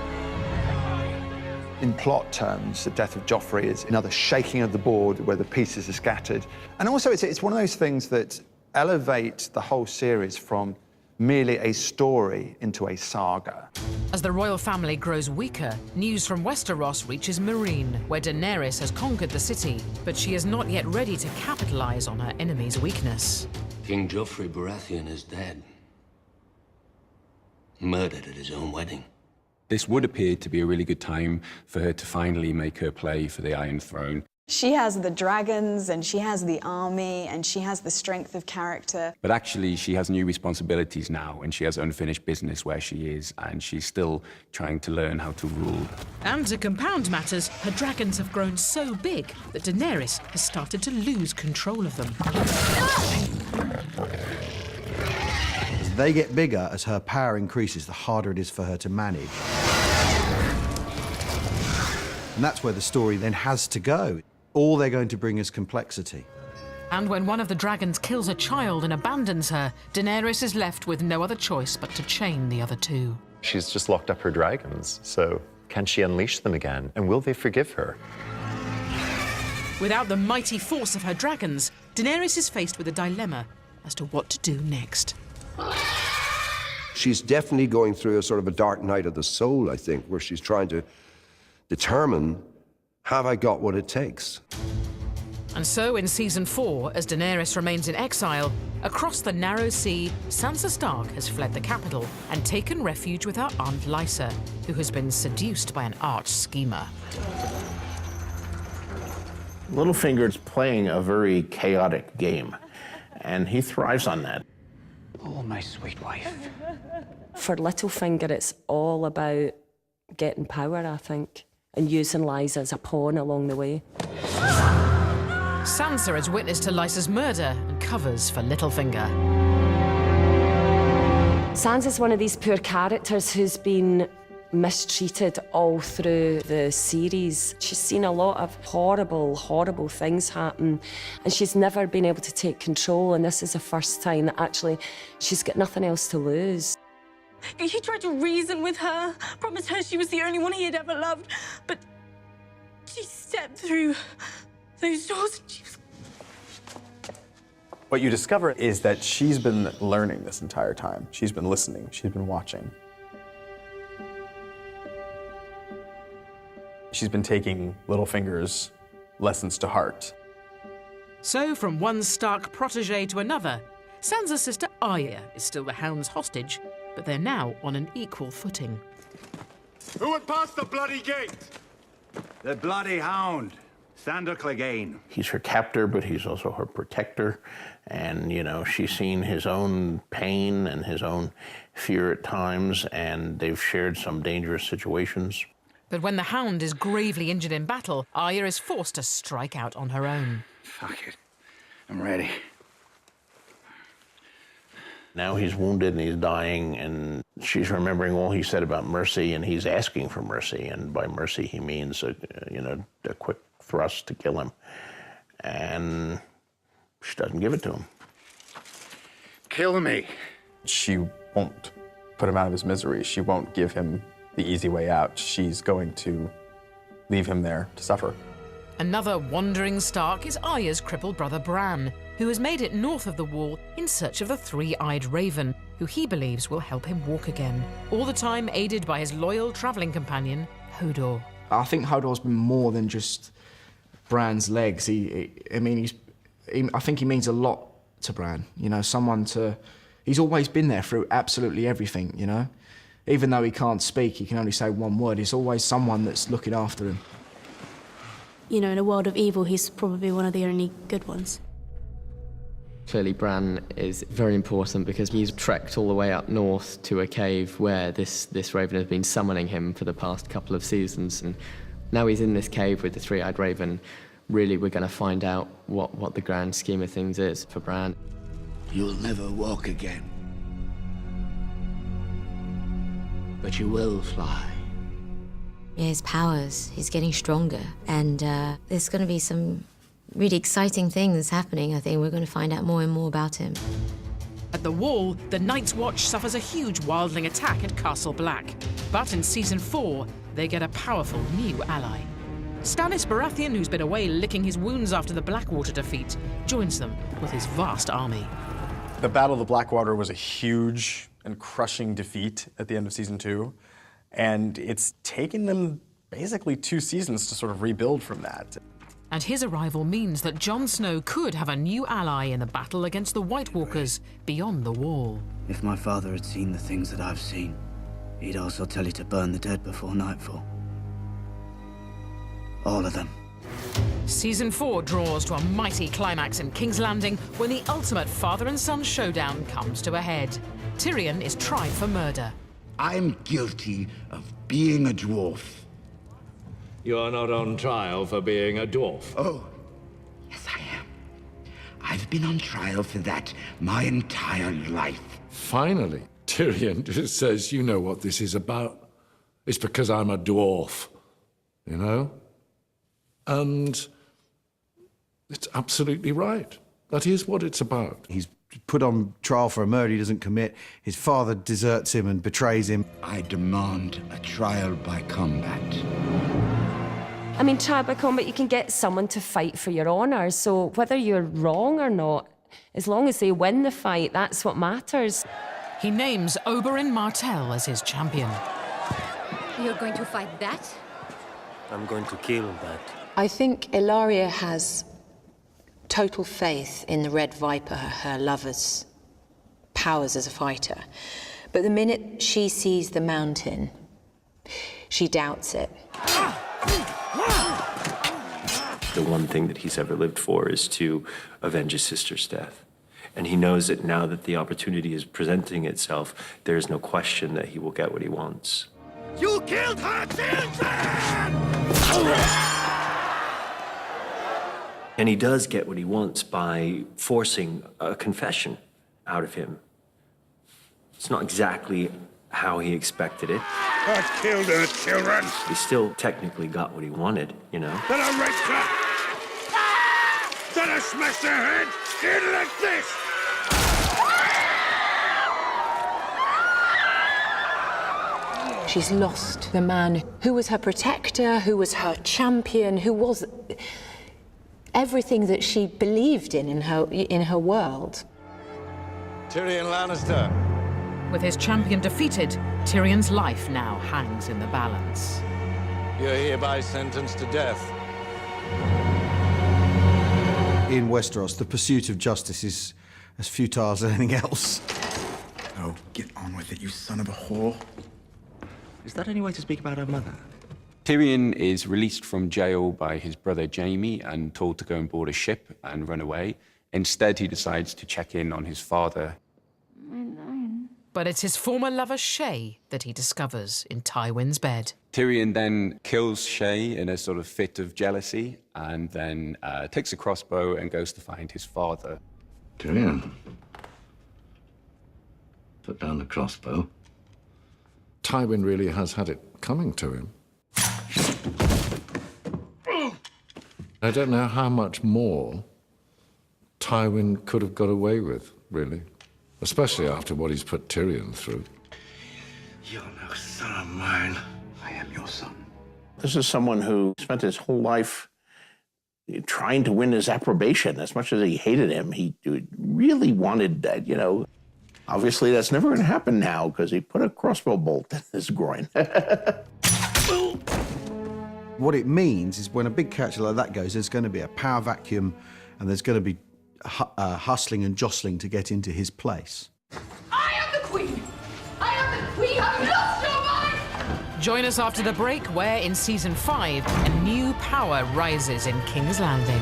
In plot terms, the death of Joffrey is another shaking of the board where the pieces are scattered. And also, it's one of those things that elevate the whole series from merely a story into a saga. As the royal family grows weaker, news from Westeros reaches Meereen, where Daenerys has conquered the city, but she is not yet ready to capitalize on her enemy's weakness. King Joffrey Baratheon is dead. Murdered at his own wedding. This would appear to be a really good time for her to finally make her play for the Iron Throne. She has the dragons, and she has the army, and she has the strength of character. But actually, she has new responsibilities now, and she has unfinished business where she is, and she's still trying to learn how to rule. And to compound matters, her dragons have grown so big that Daenerys has started to lose control of them. As they get bigger, as her power increases, the harder it is for her to manage. And that's where the story then has to go. All they're going to bring is complexity. And when one of the dragons kills a child and abandons her, Daenerys is left with no other choice but to chain the other two. She's just locked up her dragons, so can she unleash them again? And will they forgive her? Without the mighty force of her dragons, Daenerys is faced with a dilemma as to what to do next. She's definitely going through a sort of a dark night of the soul, I think, where she's trying to determine, have I got what it takes? And so in season 4, as Daenerys remains in exile, across the narrow sea, Sansa Stark has fled the capital and taken refuge with her aunt Lysa, who has been seduced by an arch schemer. Littlefinger's playing a very chaotic game, and he thrives on that. Oh, my sweet wife. For Littlefinger, it's all about getting power, I think, and using Lysa as a pawn along the way. Sansa is witness to Lysa's murder and covers for Littlefinger. Sansa's one of these poor characters who's been mistreated all through the series. She's seen a lot of horrible, horrible things happen, and she's never been able to take control, and this is the first time that actually she's got nothing else to lose. He tried to reason with her, promised her she was the only one he had ever loved, but she stepped through those doors and she was... What you discover is that she's been learning this entire time. She's been listening, she's been watching. She's been taking Littlefinger's lessons to heart. So from one Stark protege to another, Sansa's sister Arya is still the Hound's hostage, but they're now on an equal footing. Who would pass the bloody gate? The bloody hound, Sandor Clegane. He's her captor, but he's also her protector. And, you know, she's seen his own pain and his own fear at times, and they've shared some dangerous situations. But when the Hound is gravely injured in battle, Arya is forced to strike out on her own. Fuck it. I'm ready. Now he's wounded and he's dying, and she's remembering all he said about mercy, and he's asking for mercy. And by mercy, he means, a quick thrust to kill him. And she doesn't give it to him. Kill me. She won't put him out of his misery. She won't give him the easy way out. She's going to leave him there to suffer. Another wandering Stark is Arya's crippled brother Bran, who has made it north of the Wall in search of the three-eyed raven, who he believes will help him walk again, all the time aided by his loyal travelling companion, Hodor. I think Hodor's been more than just Bran's legs. I think he means a lot to Bran. You know, he's always been there through absolutely everything, you know? Even though he can't speak, he can only say one word, he's always someone that's looking after him. You know, in a world of evil, he's probably one of the only good ones. Clearly Bran is very important because he's trekked all the way up north to a cave where this raven has been summoning him for the past couple of seasons, and now he's in this cave with the three-eyed raven. Really, we're going to find out what the grand scheme of things is for Bran. You'll never walk again. But you will fly. Yeah, his powers, he's getting stronger, and there's going to be some really exciting things happening. I think we're going to find out more and more about him. At the Wall, the Night's Watch suffers a huge wildling attack at Castle Black. But in Season 4, they get a powerful new ally. Stannis Baratheon, who's been away licking his wounds after the Blackwater defeat, joins them with his vast army. The Battle of the Blackwater was a huge and crushing defeat at the end of Season 2, and it's taken them basically 2 seasons to sort of rebuild from that. And his arrival means that Jon Snow could have a new ally in the battle against the White Walkers beyond the Wall. If my father had seen the things that I've seen, he'd also tell you to burn the dead before nightfall. All of them. Season 4 draws to a mighty climax in King's Landing when the ultimate father and son showdown comes to a head. Tyrion is tried for murder. I'm guilty of being a dwarf. You're not on trial for being a dwarf. Oh, yes I am. I've been on trial for that my entire life. Finally, Tyrion just says, you know what this is about. It's because I'm a dwarf, you know? And it's absolutely right. That is what it's about. He's put on trial for a murder he doesn't commit. His father deserts him and betrays him. I demand a trial by combat. I mean, trial by combat, you can get someone to fight for your honour, so whether you're wrong or not, as long as they win the fight, that's what matters. He names Oberyn Martell as his champion. You're going to fight that? I'm going to kill that. I think Ilaria has total faith in the Red Viper, her lover's powers as a fighter. But the minute she sees the mountain, she doubts it. The one thing that he's ever lived for is to avenge his sister's death. And he knows that now that the opportunity is presenting itself, there is no question that he will get what he wants. You killed her children! And he does get what he wants by forcing a confession out of him. It's not exactly how he expected it. I killed her children! He still technically got what he wanted, you know? Then I raped her! Then I smashed her head in like this! She's lost the man who was her protector, who was her champion, who was everything that she believed in her world. Tyrion Lannister. With his champion defeated, Tyrion's life now hangs in the balance. You're hereby sentenced to death. In Westeros, the pursuit of justice is as futile as anything else. All Oh, get on with it, you son of a whore. Is that any way to speak about her mother? Tyrion is released from jail by his brother Jaime and told to go and board a ship and run away. Instead, he decides to check in on his father. But it's his former lover, Shae, that he discovers in Tywin's bed. Tyrion then kills Shae in a sort of fit of jealousy and then takes a crossbow and goes to find his father. Tyrion, put down the crossbow. Tywin really has had it coming to him. I don't know how much more Tywin could have got away with, really. Especially after what he's put Tyrion through. You're no son of mine. I am your son. This is someone who spent his whole life trying to win his approbation. As much as he hated him, he really wanted that, you know. Obviously, that's never going to happen now because he put a crossbow bolt in his groin. What it means is when a big character like that goes, there's going to be a power vacuum and there's going to be hustling and jostling to get into his place. I am the queen! I am the queen! Have you lost your mind? Join us after the break, where in Season 5, a new power rises in King's Landing.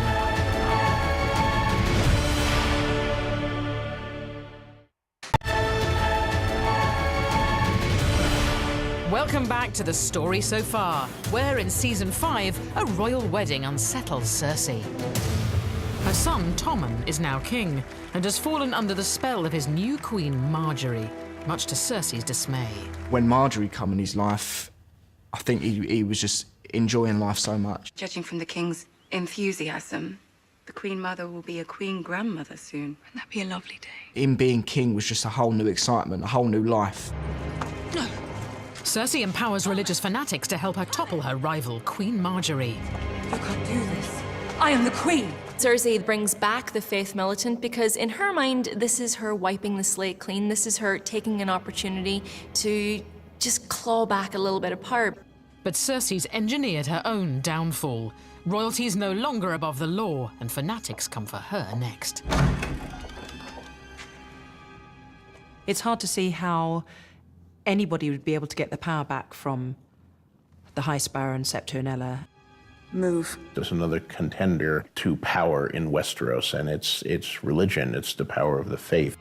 Welcome back to The Story So Far, where in Season 5, a royal wedding unsettles Cersei. Her son, Tommen, is now king, and has fallen under the spell of his new queen, Margaery, much to Cersei's dismay. When Margaery come in his life, I think he was just enjoying life so much. Judging from the king's enthusiasm, the Queen Mother will be a Queen Grandmother soon. Wouldn't that be a lovely day? Him being king was just a whole new excitement, a whole new life. No. Cersei empowers religious fanatics to help her topple her rival, Queen Margaery. You can't do this. I am the queen. Cersei brings back the faith militant because in her mind, this is her wiping the slate clean. This is her taking an opportunity to just claw back a little bit of power. But Cersei's engineered her own downfall. Royalty is no longer above the law, and fanatics come for her next. It's hard to see how anybody would be able to get the power back from the High Sparrow and Septonella. Move. There's another contender to power in Westeros, and it's religion. It's the power of the faith.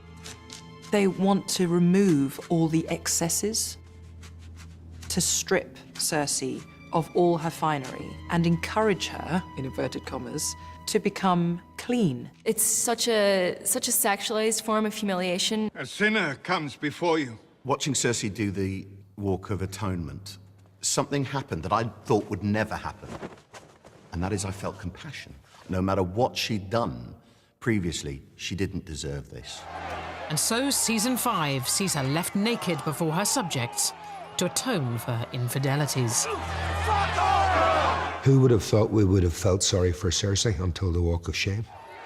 They want to remove all the excesses, to strip Cersei of all her finery and encourage her, in inverted commas, to become clean. It's such a sexualized form of humiliation. A sinner comes before you. Watching Cersei do the Walk of Atonement, something happened that I thought would never happen. And that is I felt compassion. No matter what she'd done previously, she didn't deserve this. And so Season 5 sees her left naked before her subjects to atone for her infidelities. Who would have thought we would have felt sorry for Cersei until the Walk of Shame?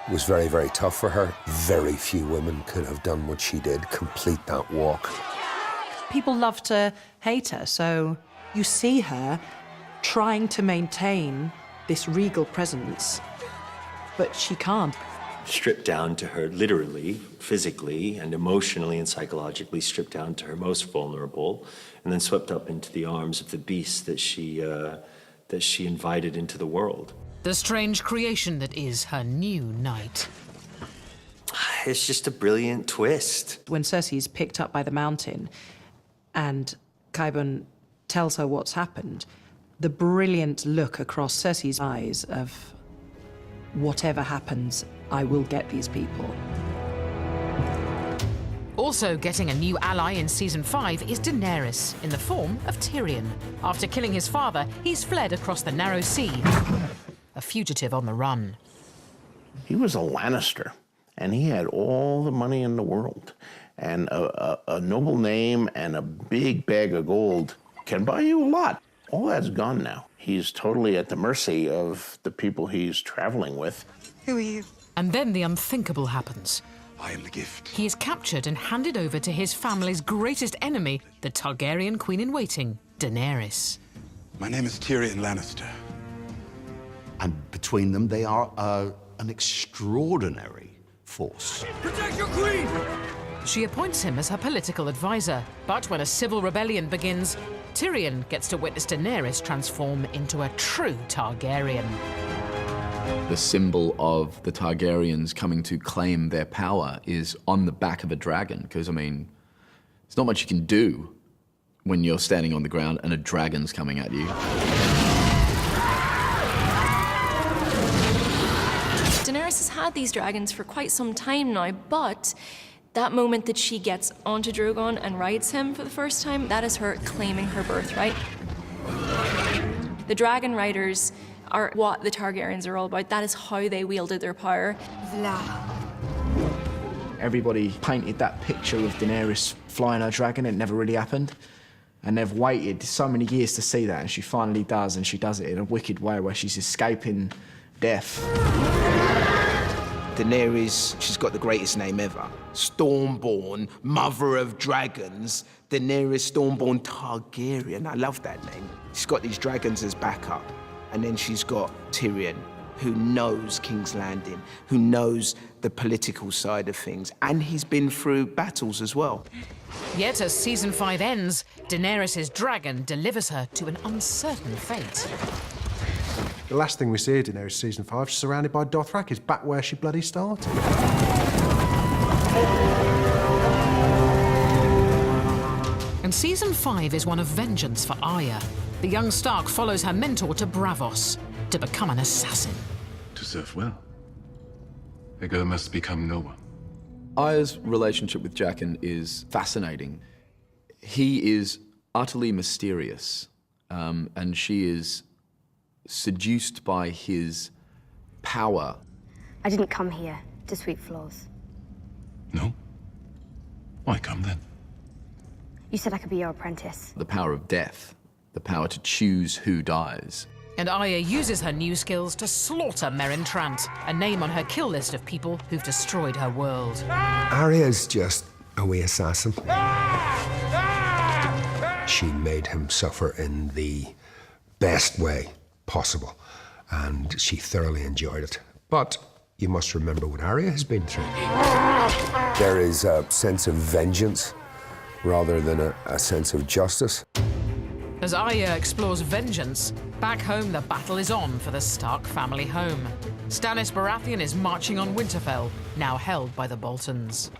It was very, very tough for her. Very few women could have done what she did, complete that walk. People love to hate her, so you see her trying to maintain this regal presence, but she can't. Stripped down to her, literally, physically, and emotionally and psychologically stripped down to her most vulnerable, and then swept up into the arms of the beast that she invited into the world. The strange creation that is her new knight. It's just a brilliant twist. When Cersei's picked up by the mountain and Qyburn tells her what's happened, the brilliant look across Cersei's eyes of whatever happens, I will get these people. Also getting a new ally in Season 5 is Daenerys, in the form of Tyrion. After killing his father, he's fled across the Narrow Sea, a fugitive on the run. He was a Lannister, and he had all the money in the world. And a noble name and a big bag of gold can buy you a lot. All that's gone now. He's totally at the mercy of the people he's traveling with. Who are you? And then the unthinkable happens. I am the gift. He is captured and handed over to his family's greatest enemy, the Targaryen Queen-in-Waiting, Daenerys. My name is Tyrion Lannister. And between them, they are an extraordinary force. Protect your queen! She appoints him as her political advisor, but when a civil rebellion begins, Tyrion gets to witness Daenerys transform into a true Targaryen. The symbol of the Targaryens coming to claim their power is on the back of a dragon, because, I mean, there's not much you can do when you're standing on the ground and a dragon's coming at you. Daenerys has had these dragons for quite some time now, but that moment that she gets onto Drogon and rides him for the first time, that is her claiming her birthright. The dragon riders are what the Targaryens are all about. That is how they wielded their power. Everybody painted that picture of Daenerys flying her dragon. It never really happened. And they've waited so many years to see that, and she finally does, and she does it in a wicked way where she's escaping death. Daenerys, she's got the greatest name ever. Stormborn, mother of dragons. Daenerys Stormborn Targaryen. I love that name. She's got these dragons as backup. And then she's got Tyrion, who knows King's Landing, who knows the political side of things, and he's been through battles as well. Yet as season 5 ends, Daenerys' dragon delivers her to an uncertain fate. The last thing we see of Daenerys season 5, she's surrounded by Dothraki, back where she bloody started. And season 5 is one of vengeance for Arya. The young Stark follows her mentor to Braavos to become an assassin. To serve well, a girl must become no one. Arya's relationship with Jaqen is fascinating. He is utterly mysterious, and she is seduced by his power. I didn't come here to sweep floors. No? Why come then? You said I could be your apprentice. The power of death, the power to choose who dies. And Arya uses her new skills to slaughter Meryn Trant, a name on her kill list of people who've destroyed her world. Arya's just a wee assassin. She made him suffer in the best way possible, and she thoroughly enjoyed it. But you must remember what Arya has been through. There is a sense of vengeance rather than a sense of justice. As Arya explores vengeance, back home the battle is on for the Stark family home. Stannis Baratheon is marching on Winterfell, now held by the Boltons.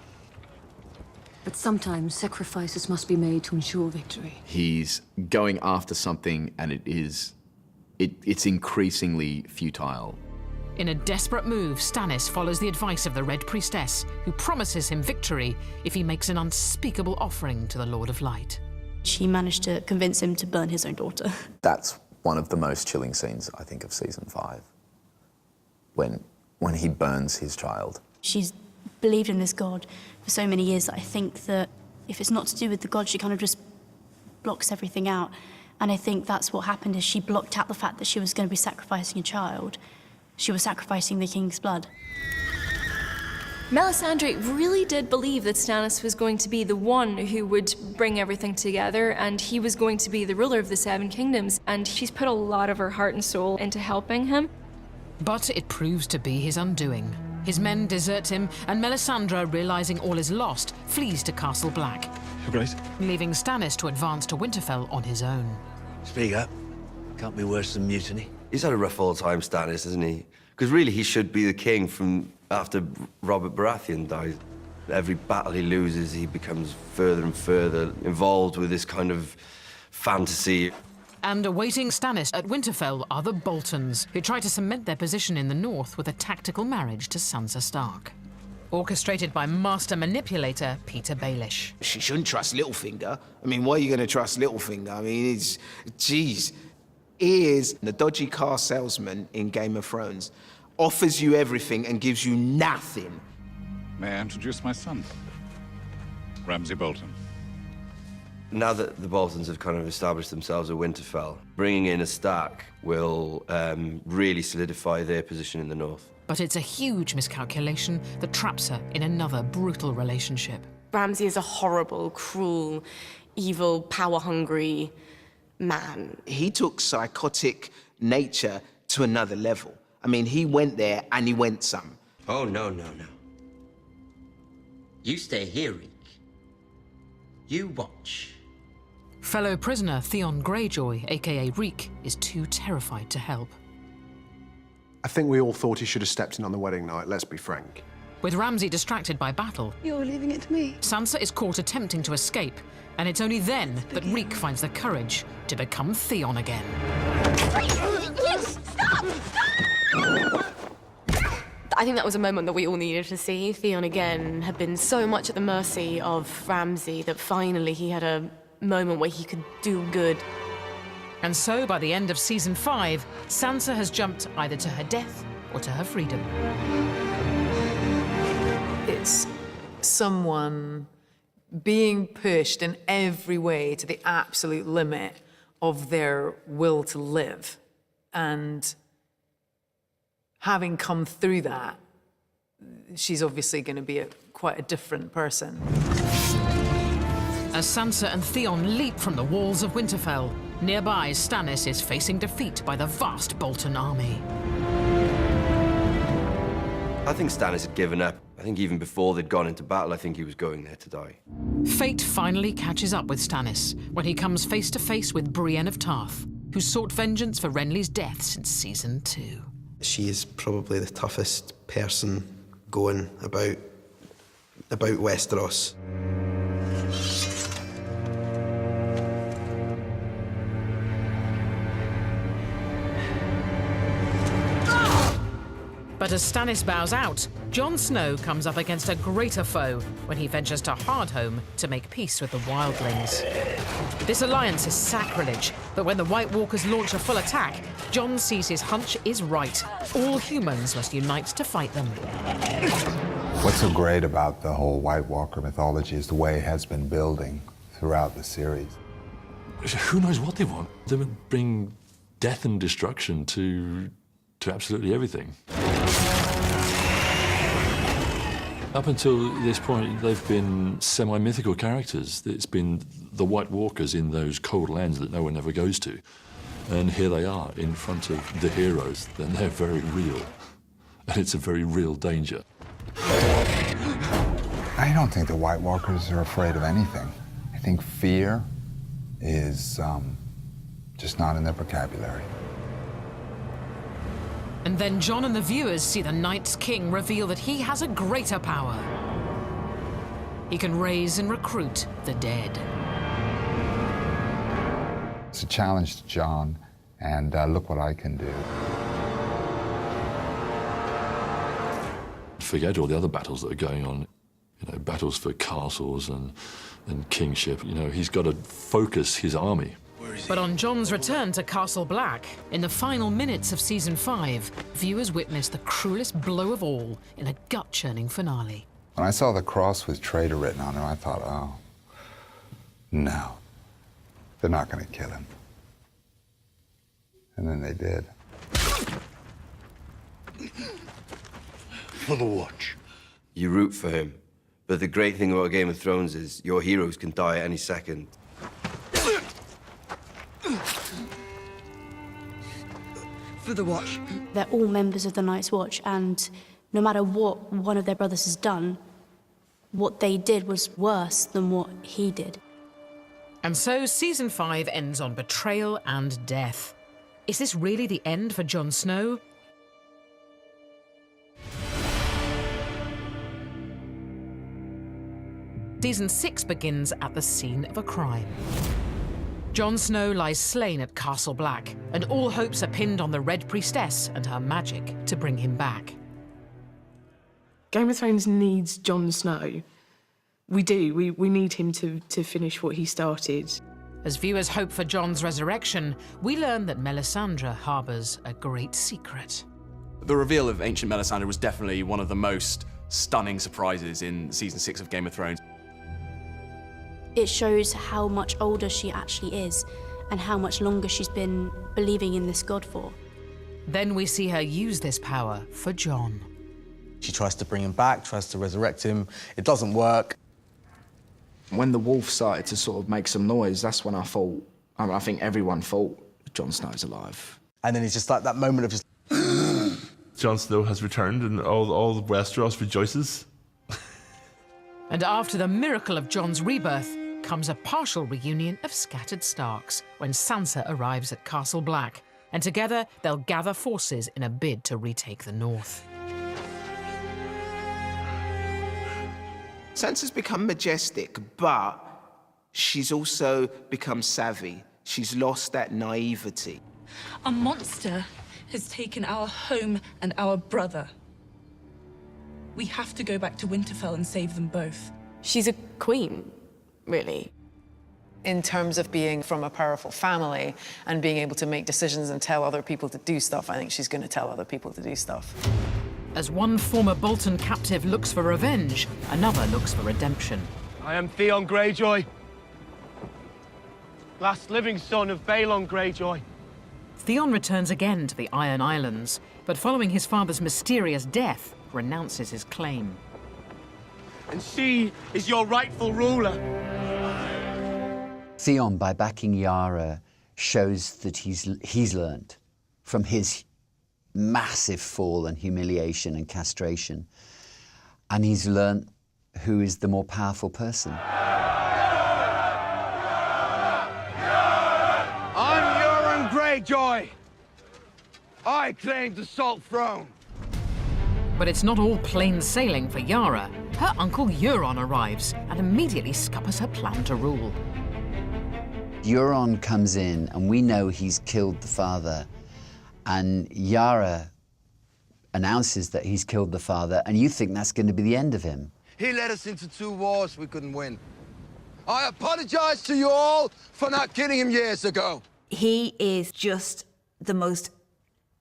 But sometimes sacrifices must be made to ensure victory. He's going after something, and it's increasingly futile. In a desperate move, Stannis follows the advice of the Red Priestess, who promises him victory if he makes an unspeakable offering to the Lord of Light. She managed to convince him to burn his own daughter. That's one of the most chilling scenes, I think, of season 5. When he burns his child. She's believed in this god for so many years that I think that if it's not to do with the god, she kind of just blocks everything out. And I think that's what happened, is she blocked out the fact that she was going to be sacrificing a child. She was sacrificing the king's blood. Melisandre really did believe that Stannis was going to be the one who would bring everything together, and he was going to be the ruler of the Seven Kingdoms, and she's put a lot of her heart and soul into helping him. But it proves to be his undoing. His men desert him, and Melisandre, realizing all is lost, flees to Castle Black, Great. leaving Stannis to advance to Winterfell on his own. Speak up. Can't be worse than mutiny. He's had a rough old time, Stannis, hasn't he? Because really, he should be the king from after Robert Baratheon died. Every battle he loses, he becomes further and further involved with this kind of fantasy. And awaiting Stannis at Winterfell are the Boltons, who try to cement their position in the north with a tactical marriage to Sansa Stark. Orchestrated by master manipulator Peter Baelish. She shouldn't trust Littlefinger. I mean, why are you going to trust Littlefinger? I mean, it's... Jeez. He is the dodgy car salesman in Game of Thrones. Offers you everything and gives you nothing. May I introduce my son? Ramsay Bolton. Now that the Boltons have kind of established themselves at Winterfell, bringing in a Stark will really solidify their position in the north. But it's a huge miscalculation that traps her in another brutal relationship. Ramsay is a horrible, cruel, evil, power-hungry man. He took psychotic nature to another level. I mean, he went there and he went some. Oh, no. You stay here, You watch. Fellow prisoner Theon Greyjoy, aka Reek, is too terrified to help. I think we all thought he should have stepped in on the wedding night, let's be frank. With Ramsay distracted by battle, You're leaving it to me. Sansa is caught attempting to escape, and it's only then that Reek finds the courage to become Theon again. Stop! I think that was a moment that we all needed to see. Theon again had been so much at the mercy of Ramsay that finally he had a moment where he could do good. And so, by the end of season 5, Sansa has jumped either to her death or to her freedom. It's someone being pushed in every way to the absolute limit of their will to live. And having come through that, she's obviously going to be quite a different person. As Sansa and Theon leap from the walls of Winterfell, nearby Stannis is facing defeat by the vast Bolton army. I think Stannis had given up. I think even before they'd gone into battle, I think he was going there to die. Fate finally catches up with Stannis when he comes face to face with Brienne of Tarth, who sought vengeance for Renly's death since season 2. She is probably the toughest person going about Westeros. But as Stannis bows out, Jon Snow comes up against a greater foe when he ventures to Hardhome to make peace with the wildlings. This alliance is sacrilege, but when the White Walkers launch a full attack, Jon sees his hunch is right. All humans must unite to fight them. What's so great about the whole White Walker mythology is the way it has been building throughout the series. Who knows what they want? They would bring death and destruction to absolutely everything. Up until this point, they've been semi-mythical characters. It's been the White Walkers in those cold lands that no one ever goes to. And here they are in front of the heroes, and they're very real. And it's a very real danger. I don't think the White Walkers are afraid of anything. I think fear is just not in their vocabulary. And then Jon and the viewers see the Night's King reveal that he has a greater power. He can raise and recruit the dead. It's a challenge to Jon, and look what I can do. Forget all the other battles that are going on. You know, battles for castles and kingship. You know, he's got to focus his army. But on Jon's return to Castle Black, in the final minutes of season 5, viewers witness the cruelest blow of all in a gut-churning finale. When I saw the cross with traitor written on it, I thought, oh, no, they're not going to kill him. And then they did. For the Watch. You root for him, but the great thing about Game of Thrones is your heroes can die at any second. For the Watch. They're all members of the Night's Watch, and no matter what one of their brothers has done, what they did was worse than what he did. And so season 5 ends on betrayal and death. Is this really the end for Jon Snow? Season 6 begins at the scene of a crime. Jon Snow lies slain at Castle Black, and all hopes are pinned on the Red Priestess and her magic to bring him back. Game of Thrones needs Jon Snow. We do. We need him to finish what he started. As viewers hope for Jon's resurrection, we learn that Melisandre harbours a great secret. The reveal of ancient Melisandre was definitely one of the most stunning surprises in season 6 of Game of Thrones. It shows how much older she actually is and how much longer she's been believing in this god for. Then we see her use this power for Jon. She tries to bring him back, tries to resurrect him. It doesn't work. When the wolf started to sort of make some noise, that's when I thought, I think everyone thought Jon Snow's alive. And then it's just like that moment of just... Jon Snow has returned and all Westeros rejoices. And after the miracle of Jon's rebirth, comes a partial reunion of scattered Starks when Sansa arrives at Castle Black, and together they'll gather forces in a bid to retake the north. Sansa's become majestic, but she's also become savvy. She's lost that naivety. A monster has taken our home and our brother. We have to go back to Winterfell and save them both. She's a queen, really. In terms of being from a powerful family and being able to make decisions and tell other people to do stuff, I think she's going to tell other people to do stuff. As one former Bolton captive looks for revenge, another looks for redemption. I am Theon Greyjoy, last living son of Balon Greyjoy. Theon returns again to the Iron Islands, but following his father's mysterious death, renounces his claim. And she is your rightful ruler. Theon, by backing Yara, shows that he's learned from his massive fall and humiliation and castration, and he's learned who is the more powerful person. I'm Euron Greyjoy. I claim the Salt Throne. But it's not all plain sailing for Yara. Her uncle Euron arrives and immediately scuppers her plan to rule. Euron comes in, and we know he's killed the father, and Yara announces that he's killed the father, and you think that's going to be the end of him. He led us into 2 wars we couldn't win. I apologize to you all for not killing him years ago. He is just the most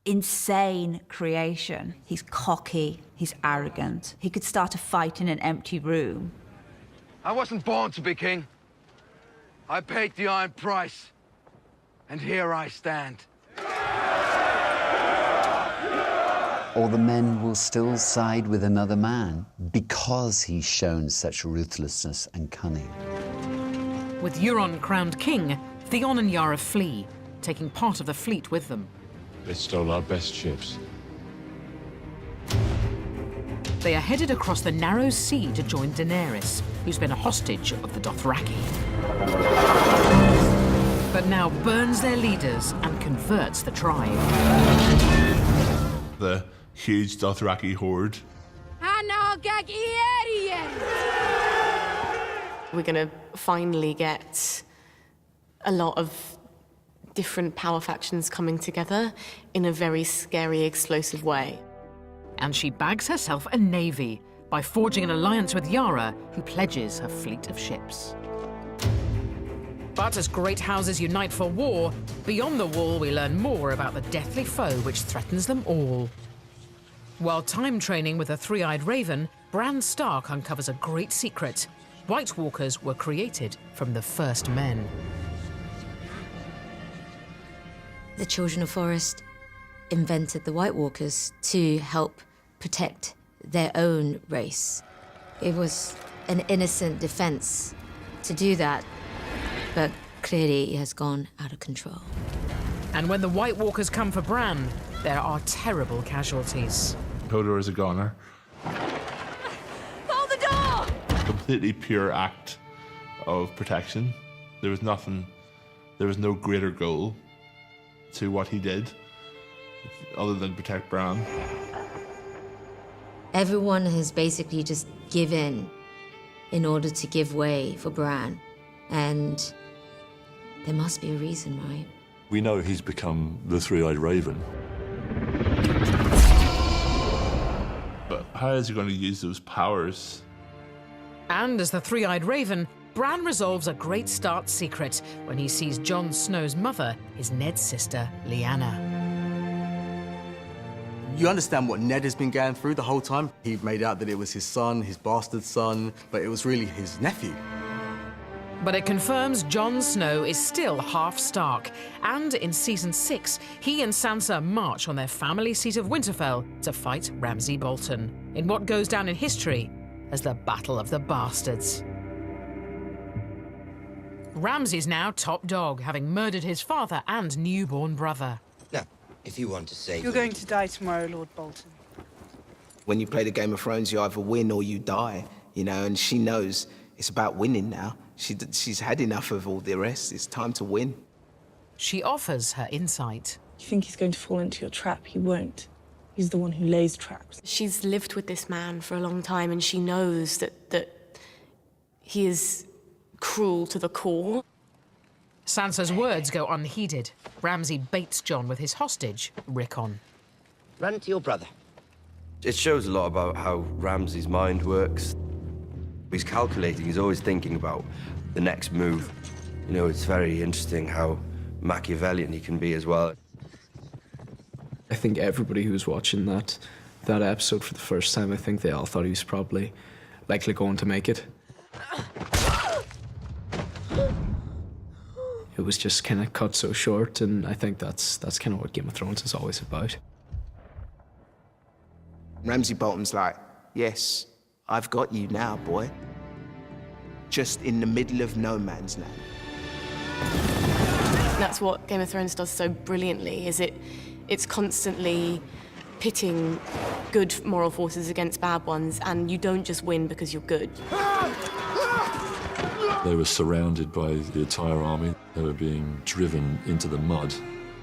insane creation. He's cocky, he's arrogant. He could start a fight in an empty room. I wasn't born to be king. I paid the iron price, and here I stand. Or the men will still side with another man because he's shown such ruthlessness and cunning. With Euron crowned king, Theon and Yara flee, taking part of the fleet with them. They stole our best ships. They are headed across the narrow sea to join Daenerys, who's been a hostage of the Dothraki. But now burns their leaders and converts the tribe. The huge Dothraki horde. We're going to finally get a lot of different power factions coming together in a very scary, explosive way. And she bags herself a navy by forging an alliance with Yara, who pledges her fleet of ships. But as great houses unite for war, beyond the wall we learn more about the deathly foe which threatens them all. While time training with a three-eyed raven, Bran Stark uncovers a great secret. White Walkers were created from the first men. The Children of Forest invented the White Walkers to help protect their own race. It was an innocent defense to do that, but clearly it has gone out of control. And when the White Walkers come for Bran, there are terrible casualties. Hodor is a goner. Hold the door! Completely pure act of protection. There was nothing, there was no greater goal to what he did other than protect Bran. Everyone has basically just given in order to give way for Bran. And there must be a reason, right? We know he's become the three-eyed raven. But how is he going to use those powers? And as the three-eyed raven, Bran resolves a great start secret when he sees Jon Snow's mother is Ned's sister, Lyanna. You understand what Ned has been going through the whole time. He made out that it was his son, his bastard son, but it was really his nephew. But it confirms Jon Snow is still half Stark, and in Season 6, he and Sansa march on their family seat of Winterfell to fight Ramsay Bolton, in what goes down in history as the Battle of the Bastards. Ramsay's now top dog, having murdered his father and newborn brother. Now, if you want to save You're going to die tomorrow, Lord Bolton. When you play the Game of Thrones, you either win or you die, you know, and she knows It's about winning now. She's had enough of all the rest. It's time to win. She offers her insight. You think he's going to fall into your trap? He won't. He's the one who lays traps. She's lived with this man for a long time, and she knows that he is cruel to the core. Sansa's words go unheeded. Ramsay baits Jon with his hostage, Rickon. Run to your brother. It shows a lot about how Ramsay's mind works. He's calculating, he's always thinking about the next move. You know, it's very interesting how Machiavellian he can be as well. I think everybody who was watching that episode for the first time, I think they all thought he was probably likely going to make it. It was just kind of cut so short, and I think that's kind of what Game of Thrones is always about. Ramsay Bolton's like, yes, I've got you now, boy. Just in the middle of no man's land. That's what Game of Thrones does so brilliantly, is it's constantly pitting good moral forces against bad ones, and you don't just win because you're good. They were surrounded by the entire army. They were being driven into the mud.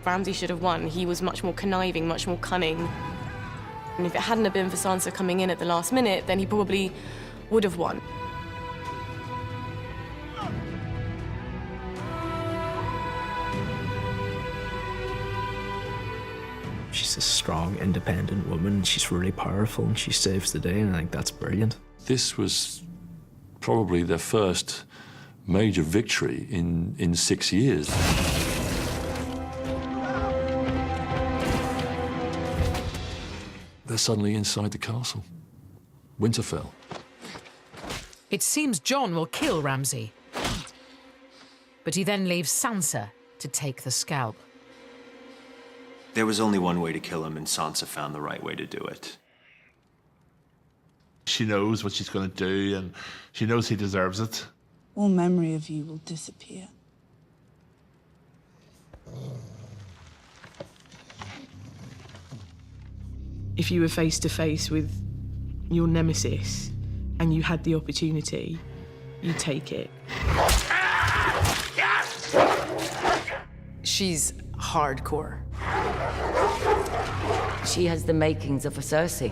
Ramsay should have won. He was much more conniving, much more cunning. And if it hadn't have been for Sansa coming in at the last minute, then he probably would have won. She's a strong, independent woman. She's really powerful, and she saves the day, and I think that's brilliant. This was probably their first major victory in 6 years. They're suddenly inside the castle. Winterfell. It seems Jon will kill Ramsay. But he then leaves Sansa to take the scalp. There was only one way to kill him, and Sansa found the right way to do it. She knows what she's going to do, and she knows he deserves it. All memory of you will disappear. If you were face to face with your nemesis and you had the opportunity, you'd take it. She's hardcore. She has the makings of a Cersei.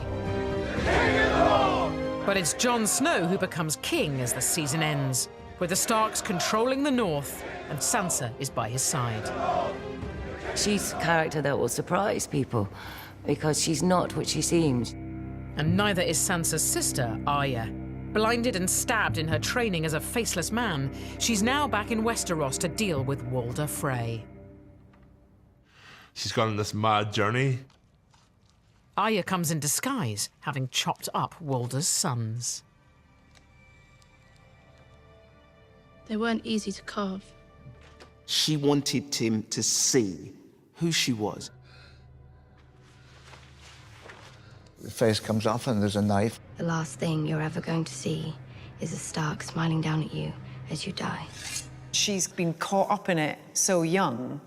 But it's Jon Snow who becomes king as the season ends, with the Starks controlling the north and Sansa is by his side. She's a character that will surprise people, because she's not what she seems. And neither is Sansa's sister, Arya. Blinded and stabbed in her training as a faceless man, she's now back in Westeros to deal with Walder Frey. She's gone on this mad journey. Arya comes in disguise, having chopped up Walder's sons. They weren't easy to carve. She wanted him to see who she was. The face comes off and there's a knife. The last thing you're ever going to see is a Stark smiling down at you as you die. She's been caught up in it so young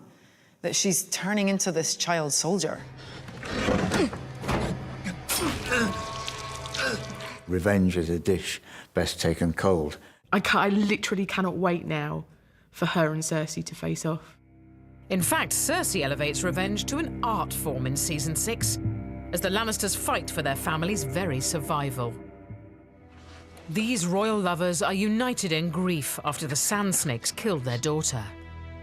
that she's turning into this child soldier. Revenge is a dish best taken cold. I literally cannot wait now for her and Cersei to face off. In fact, Cersei elevates revenge to an art form in Season 6, as the Lannisters fight for their family's very survival. These royal lovers are united in grief after the Sand Snakes killed their daughter.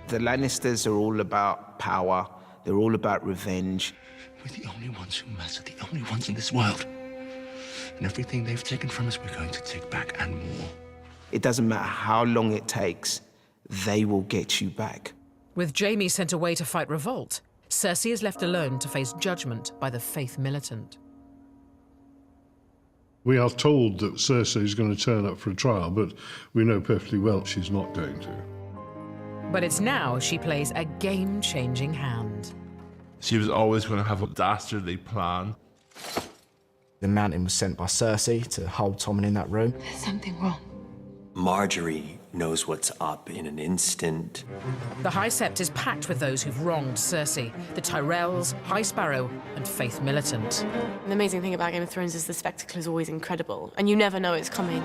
The Lannisters are all about power. They're all about revenge. We're the only ones who matter, the only ones in this world. And everything they've taken from us, we're going to take back and more. It doesn't matter how long it takes, they will get you back. With Jaime sent away to fight revolt, Cersei is left alone to face judgment by the faith militant. We are told that Cersei is going to turn up for a trial, but we know perfectly well she's not going to. But it's now she plays a game-changing hand. She was always going to have a dastardly plan. The Mountain was sent by Cersei to hold Tommen in that room. There's something wrong. Marjorie knows what's up in an instant. The High Sept is packed with those who've wronged Cersei, the Tyrells, High Sparrow, and Faith Militant. The amazing thing about Game of Thrones is the spectacle is always incredible, and you never know it's coming.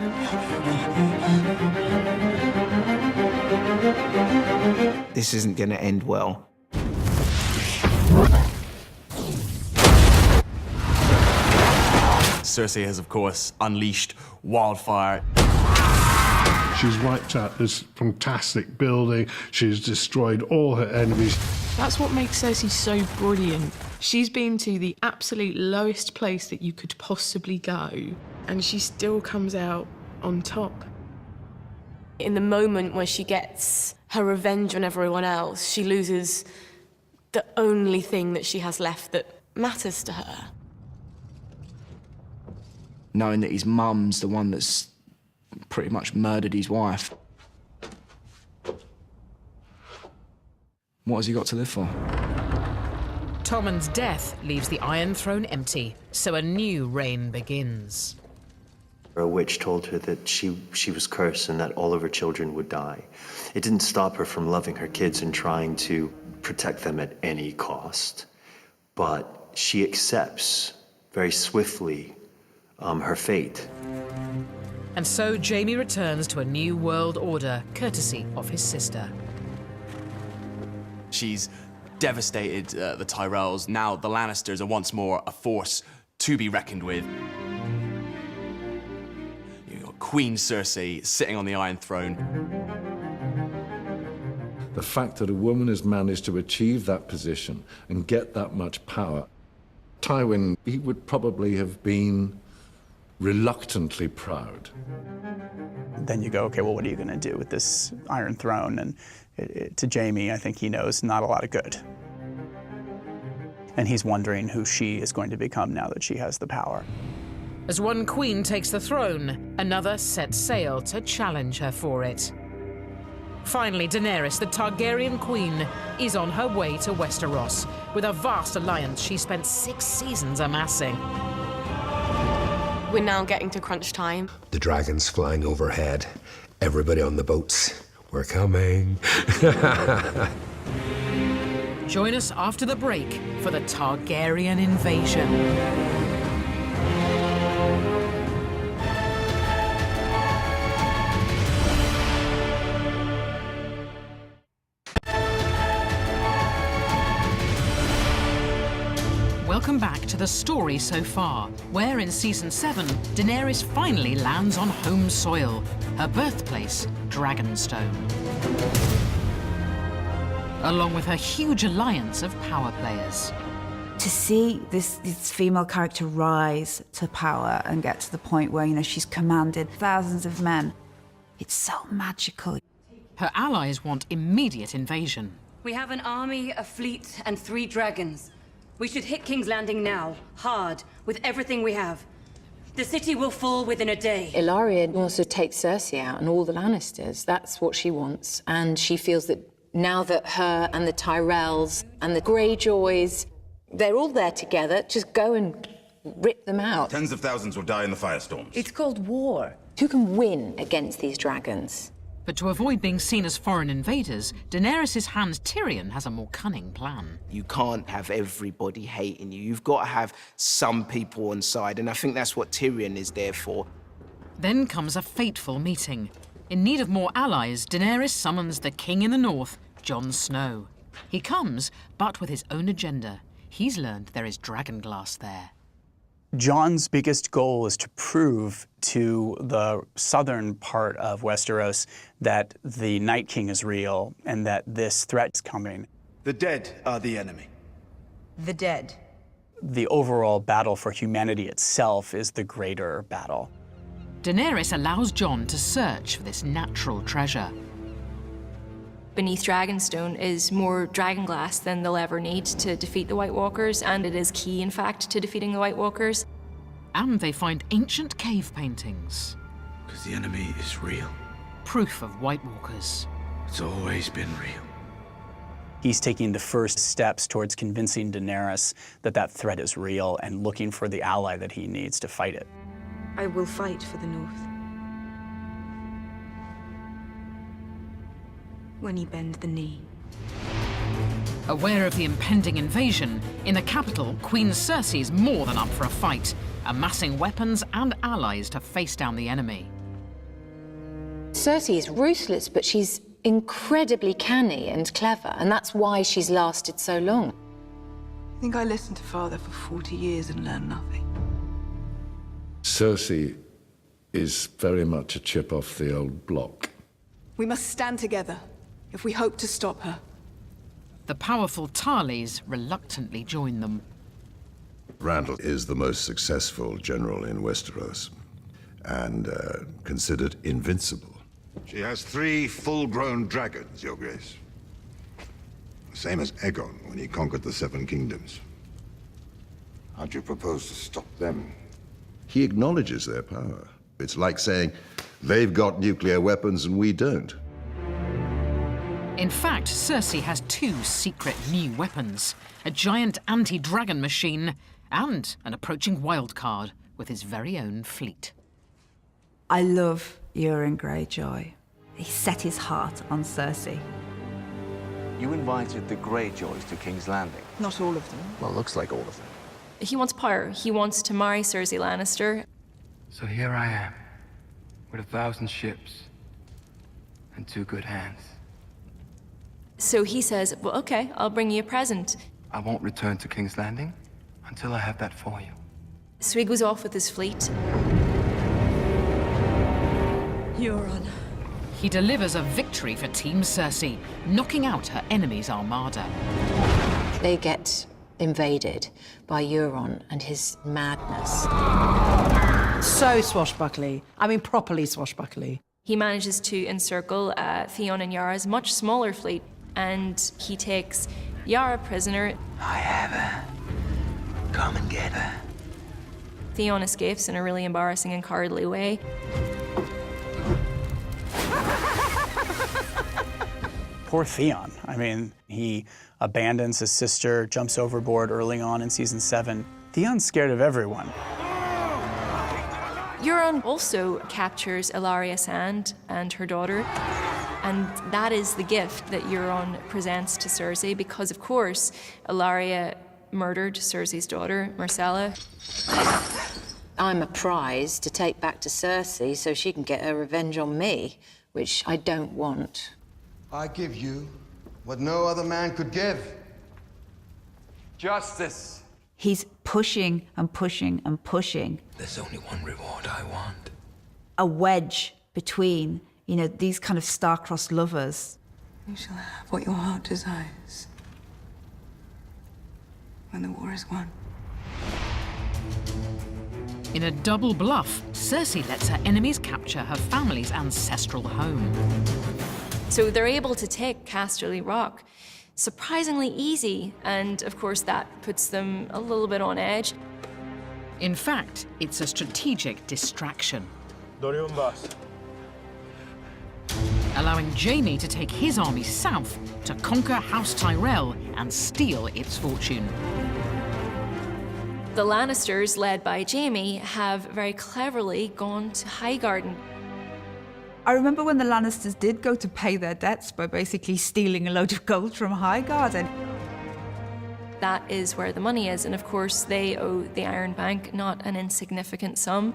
This isn't going to end well. Cersei has, of course, unleashed wildfire. She's wiped out this fantastic building. She's destroyed all her enemies. That's what makes Cersei so brilliant. She's been to the absolute lowest place that you could possibly go, and she still comes out on top. In the moment where she gets her revenge on everyone else, she loses the only thing that she has left that matters to her. Knowing that his mum's the one that's pretty much murdered his wife. What has he got to live for? Tommen's death leaves the Iron Throne empty, so a new reign begins. A witch told her that she was cursed and that all of her children would die. It didn't stop her from loving her kids and trying to protect them at any cost. But she accepts very swiftly her fate. And so Jaime returns to a new world order, courtesy of his sister. She's devastated the Tyrells. Now the Lannisters are once more a force to be reckoned with. You've got Queen Cersei sitting on the Iron Throne. The fact that a woman has managed to achieve that position and get that much power, Tywin, he would probably have been reluctantly proud. Then you go, okay, well, what are you going to do with this Iron Throne? And to Jaime, I think he knows not a lot of good. And he's wondering who she is going to become now that she has the power. As one queen takes the throne, another sets sail to challenge her for it. Finally, Daenerys, the Targaryen queen, is on her way to Westeros with a vast alliance she spent 6 seasons amassing. We're now getting to crunch time. The dragons flying overhead. Everybody on the boats. We're coming. Join us after the break for the Targaryen invasion. Welcome back to the story so far, where in Season 7, Daenerys finally lands on home soil, her birthplace, Dragonstone. Along with her huge alliance of power players. To see this female character rise to power and get to the point where, you know, she's commanded thousands of men, it's so magical. Her allies want immediate invasion. We have an army, a fleet, and 3 dragons. We should hit King's Landing now, hard, with everything we have. The city will fall within a day. Ilaria wants to take Cersei out and all the Lannisters. That's what she wants. And she feels that now that her and the Tyrells and the Greyjoys, they're all there together, just go and rip them out. Tens of thousands will die in the firestorms. It's called war. Who can win against these dragons? But to avoid being seen as foreign invaders, Daenerys' hand Tyrion has a more cunning plan. You can't have everybody hating you. You've got to have some people on side, and I think that's what Tyrion is there for. Then comes a fateful meeting. In need of more allies, Daenerys summons the King in the North, Jon Snow. He comes, but with his own agenda. He's learned there is dragonglass there. Jon's biggest goal is to prove to the southern part of Westeros that the Night King is real and that this threat is coming. The dead are the enemy. The dead. The overall battle for humanity itself is the greater battle. Daenerys allows Jon to search for this natural treasure. Beneath Dragonstone is more dragonglass than they'll ever need to defeat the White Walkers, and it is key, in fact, to defeating the White Walkers. And they find ancient cave paintings. Because the enemy is real. Proof of White Walkers. It's always been real. He's taking the first steps towards convincing Daenerys that that threat is real and looking for the ally that he needs to fight it. I will fight for the North. when you bend the knee. Aware of the impending invasion, in the capital, Queen Cersei's more than up for a fight, amassing weapons and allies to face down the enemy. Cersei is ruthless, but she's incredibly canny and clever, and that's why she's lasted so long. I think I listened to Father for 40 years and learned nothing. Cersei is very much a chip off the old block. We must stand together if we hope to stop her. The powerful Tarleys reluctantly join them. Randall is the most successful general in Westeros, and considered invincible. She has 3 full-grown dragons, Your Grace. The same as Aegon when he conquered the 7 kingdoms. How do you propose to stop them? He acknowledges their power. It's like saying, they've got nuclear weapons and we don't. In fact, Cersei has 2 secret new weapons, a giant anti-dragon machine and an approaching wildcard with his very own fleet. I love Euron Greyjoy. He set his heart on Cersei. You invited the Greyjoys to King's Landing. Not all of them. Well, looks like all of them. He wants power. He wants to marry Cersei Lannister. So here I am, with 1,000 ships and 2 good hands. So he says, well, okay, I'll bring you a present. I won't return to King's Landing until I have that for you. So he goes off with his fleet. Euron. He delivers a victory for Team Cersei, knocking out her enemy's armada. They get invaded by Euron and his madness. So swashbuckly. I mean, properly swashbuckly. He manages to encircle Theon and Yara's much smaller fleet, and he takes Yara prisoner. I have her. Come and get her. Theon escapes in a really embarrassing and cowardly way. Poor Theon. I mean, he abandons his sister, jumps overboard early on in season 7. Theon's scared of everyone. Euron also captures Ellaria Sand and her daughter, and that is the gift that Euron presents to Cersei because, of course, Ellaria murdered Cersei's daughter, Myrcella. I'm a prize to take back to Cersei so she can get her revenge on me, which I don't want. I give you what no other man could give. Justice. He's pushing and pushing and pushing. There's only one reward I want. A wedge between, you know, these kind of star-crossed lovers. You shall have what your heart desires when the war is won. In a double bluff, Cersei lets her enemies capture her family's ancestral home. So they're able to take Casterly Rock surprisingly easy, and of course that puts them a little bit on edge. In fact, it's a strategic distraction, allowing Jaime to take his army south to conquer House Tyrell and steal its fortune. The Lannisters, led by Jaime, have very cleverly gone to Highgarden. I remember when the Lannisters did go to pay their debts by basically stealing a load of gold from Highgarden. That is where the money is, and of course they owe the Iron Bank not an insignificant sum.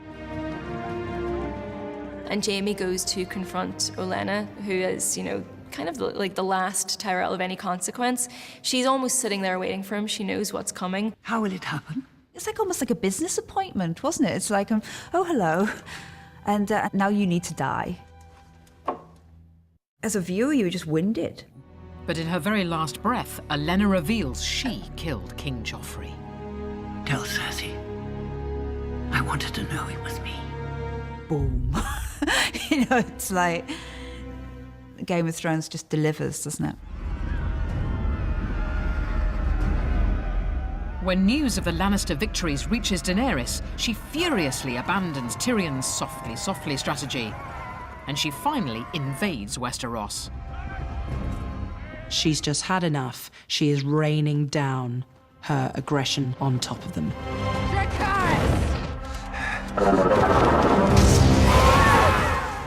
And Jaime goes to confront Olenna, who is, you know, kind of like the last Tyrell of any consequence. She's almost sitting there waiting for him. She knows what's coming. How will it happen? It's like almost like a business appointment, wasn't it? It's like, oh, hello, and now you need to die. As a viewer, you were just winded. But in her very last breath, Olenna reveals she killed King Joffrey. Tell Cersei. I wanted to know it was me. Boom. You know, it's like Game of Thrones just delivers, doesn't it? When news of the Lannister victories reaches Daenerys, she furiously abandons Tyrion's softly strategy, and she finally invades Westeros. She's just had enough. She is raining down her aggression on top of them.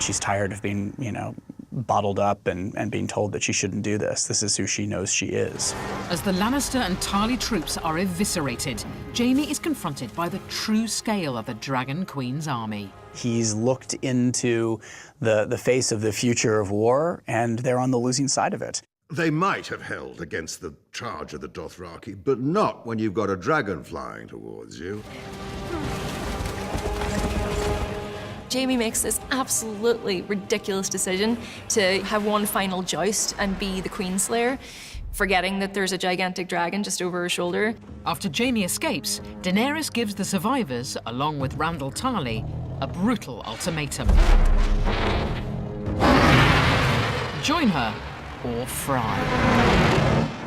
She's tired of being, you know, bottled up and being told that she shouldn't do this. This is who she knows she is. As the Lannister and Tarly troops are eviscerated, Jaime is confronted by the true scale of the Dragon Queen's army. He's looked into the face of the future of war, and they're on the losing side of it. They might have held against the charge of the Dothraki, but not when you've got a dragon flying towards you. Jaime makes this absolutely ridiculous decision to have one final joust and be the Queenslayer, forgetting that there's a gigantic dragon just over her shoulder. After Jaime escapes, Daenerys gives the survivors, along with Randyll Tarly, a brutal ultimatum. Join her or fry.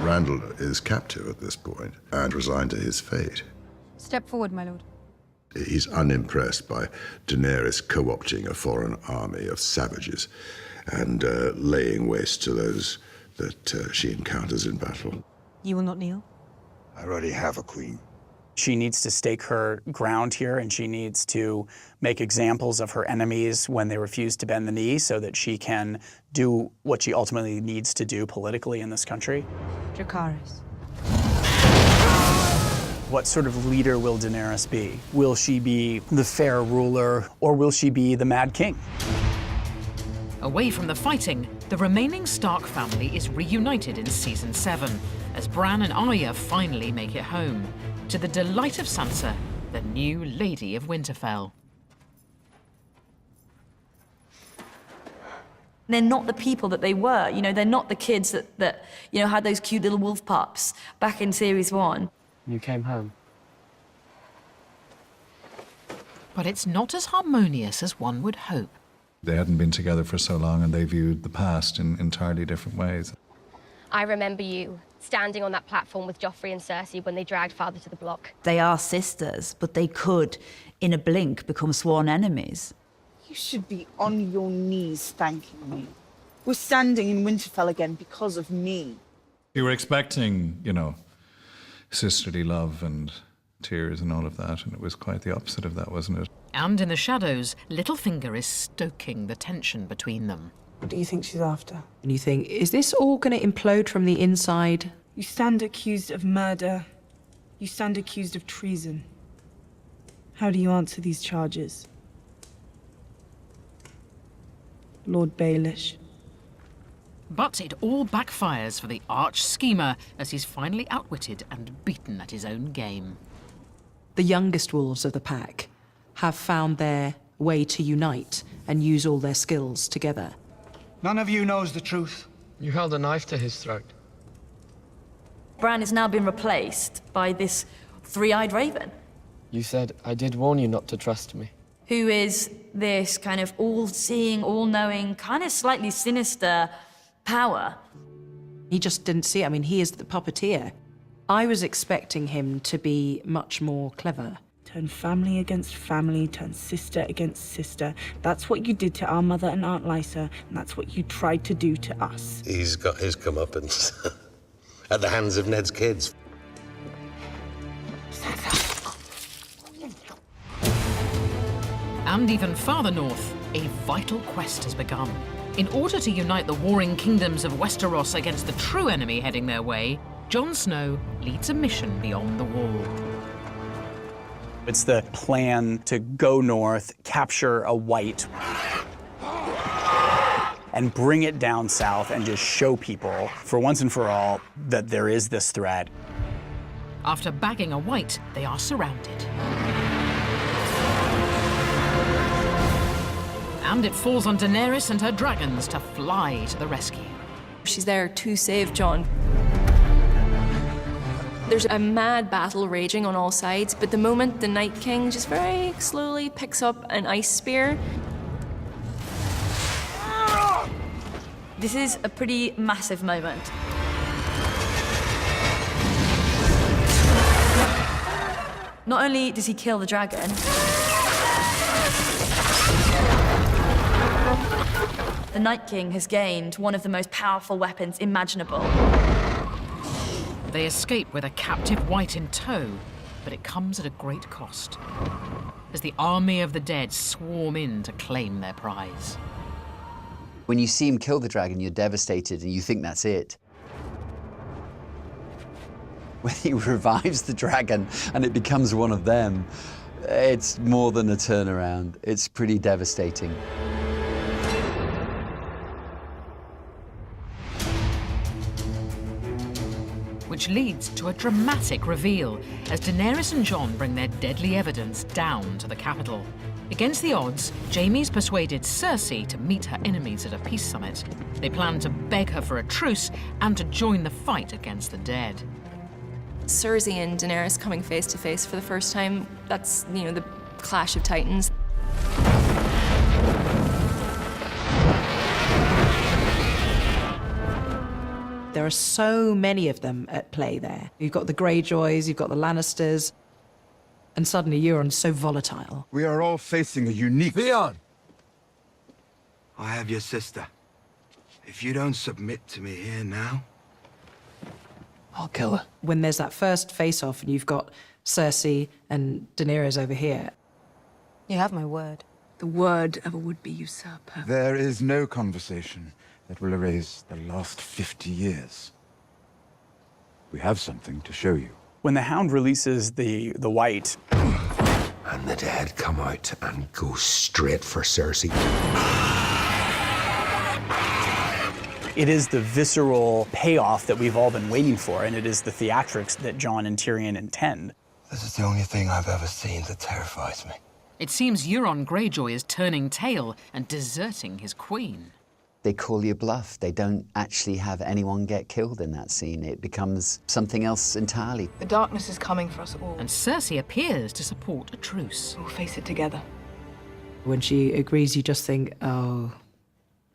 Randyll is captive at this point and resigned to his fate. Step forward, my lord. He's unimpressed by Daenerys co-opting a foreign army of savages and laying waste to those that she encounters in battle. You will not kneel? I already have a queen. She needs to stake her ground here, and she needs to make examples of her enemies when they refuse to bend the knee so that she can do what she ultimately needs to do politically in this country. Dracarys. What sort of leader will Daenerys be? Will she be the fair ruler, or will she be the Mad King? Away from the fighting, the remaining Stark family is reunited in Season 7, as Bran and Arya finally make it home, to the delight of Sansa, the new Lady of Winterfell. They're not the people that they were. You know, they're not the kids that you know, had those cute little wolf pups back in Series 1. You came home. But it's not as harmonious as one would hope. They hadn't been together for so long, and they viewed the past in entirely different ways. I remember you standing on that platform with Joffrey and Cersei when they dragged Father to the block. They are sisters, but they could, in a blink, become sworn enemies. You should be on your knees thanking me. We're standing in Winterfell again because of me. You were expecting, you know, sisterly love and tears and all of that, and it was quite the opposite of that, wasn't it? And in the shadows, Littlefinger is stoking the tension between them. What do you think she's after? And you think, is this all going to implode from the inside? You stand accused of murder. You stand accused of treason. How do you answer these charges? Lord Baelish. But it all backfires for the arch-schemer as he's finally outwitted and beaten at his own game. The youngest wolves of the pack have found their way to unite and use all their skills together. None of you knows the truth. You held a knife to his throat. Bran has now been replaced by this three-eyed raven. You said I did warn you not to trust me. Who is this kind of all-seeing, all-knowing, kind of slightly sinister power. He just didn't see it. I mean, he is the puppeteer. I was expecting him to be much more clever. Turn family against family, turn sister against sister. That's what you did to our mother and Aunt Lysa, and that's what you tried to do to us. He's got his comeuppance at the hands of Ned's kids. And even farther north, a vital quest has begun. In order to unite the warring kingdoms of Westeros against the true enemy heading their way, Jon Snow leads a mission beyond the wall. It's the plan to go north, capture a white, and bring it down south and just show people, for once and for all, that there is this threat. After bagging a white, they are surrounded. And it falls on Daenerys and her dragons to fly to the rescue. She's there to save Jon. There's a mad battle raging on all sides, but the moment the Night King just very slowly picks up an ice spear. This is a pretty massive moment. Not only does he kill the dragon, the Night King has gained one of the most powerful weapons imaginable. They escape with a captive white in tow, but it comes at a great cost, as the army of the dead swarm in to claim their prize. When you see him kill the dragon, you're devastated and you think that's it. When he revives the dragon and it becomes one of them, it's more than a turnaround. It's pretty devastating. Which leads to a dramatic reveal as Daenerys and Jon bring their deadly evidence down to the capital. Against the odds, Jaime's persuaded Cersei to meet her enemies at a peace summit. They plan to beg her for a truce and to join the fight against the dead. Cersei and Daenerys coming face to face for the first time, that's, the clash of titans. There are so many of them at play there. You've got the Greyjoys, you've got the Lannisters, and suddenly Euron's so volatile. We are all facing a unique... Theon! I have your sister. If you don't submit to me here now, I'll kill her. When there's that first face-off and you've got Cersei and Daenerys over here. You have my word. The word of a would-be usurper. There is no conversation that will erase the last 50 years. We have something to show you. When the Hound releases the White... And the dead come out and go straight for Cersei. It is the visceral payoff that we've all been waiting for, and it is the theatrics that Jon and Tyrion intend. this is the only thing I've ever seen that terrifies me. It seems Euron Greyjoy is turning tail and deserting his queen. They call you bluff. They don't actually have anyone get killed in that scene. It becomes something else entirely. The darkness is coming for us all. And Cersei appears to support a truce. We'll face it together. When she agrees, you just think, oh,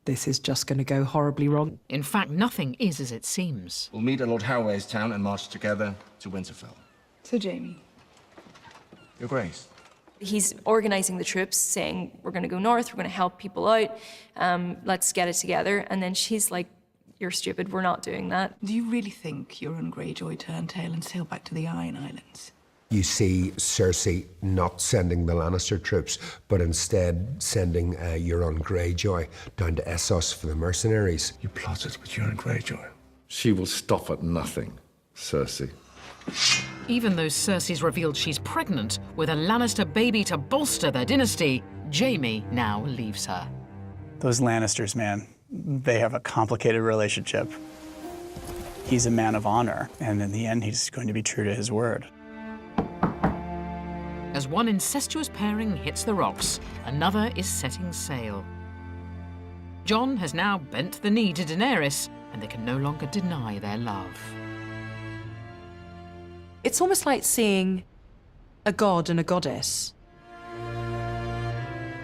this is just going to go horribly wrong. In fact, nothing is as it seems. We'll meet at Lord Harroway's town and march together to Winterfell. So, Jaime. Your Grace. He's organising the troops, saying, we're going to go north, we're going to help people out, let's get it together. And then she's like, you're stupid, we're not doing that. Do you really think Euron Greyjoy turned tail and sailed back to the Iron Islands? You see Cersei not sending the Lannister troops, but instead sending Euron Greyjoy down to Essos for the mercenaries. You plotted with Euron Greyjoy. She will stop at nothing, Cersei. Even though Cersei's revealed she's pregnant with a Lannister baby to bolster their dynasty, Jaime now leaves her. Those Lannisters, man, they have a complicated relationship. He's a man of honor, and in the end, he's going to be true to his word. As one incestuous pairing hits the rocks, another is setting sail. Jon has now bent the knee to Daenerys, and they can no longer deny their love. It's almost like seeing a god and a goddess.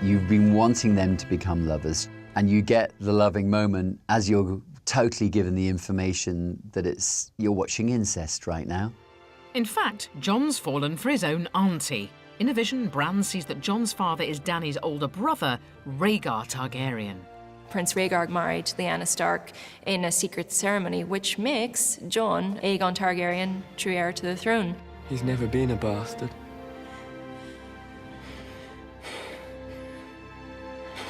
You've been wanting them to become lovers, and you get the loving moment as you're totally given the information that you're watching incest right now. In fact, Jon's fallen for his own auntie. In a vision, Bran sees that Jon's father is Dany's older brother, Rhaegar Targaryen. Prince Rhaegar married Lyanna Stark in a secret ceremony, which makes Jon, Aegon Targaryen, true heir to the throne. He's never been a bastard.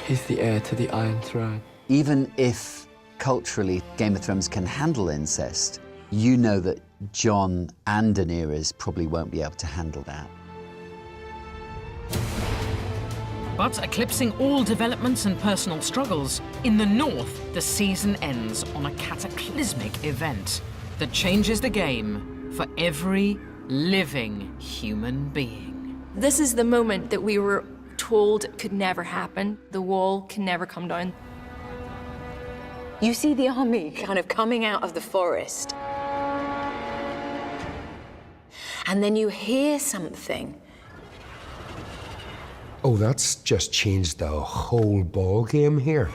He's the heir to the Iron Throne. Even if, culturally, Game of Thrones can handle incest, you know that Jon and Daenerys probably won't be able to handle that. But eclipsing all developments and personal struggles, in the north, the season ends on a cataclysmic event that changes the game for every living human being. This is the moment that we were told could never happen. The wall can never come down. You see the army kind of coming out of the forest. And then you hear something. Oh, that's just changed the whole ball game here.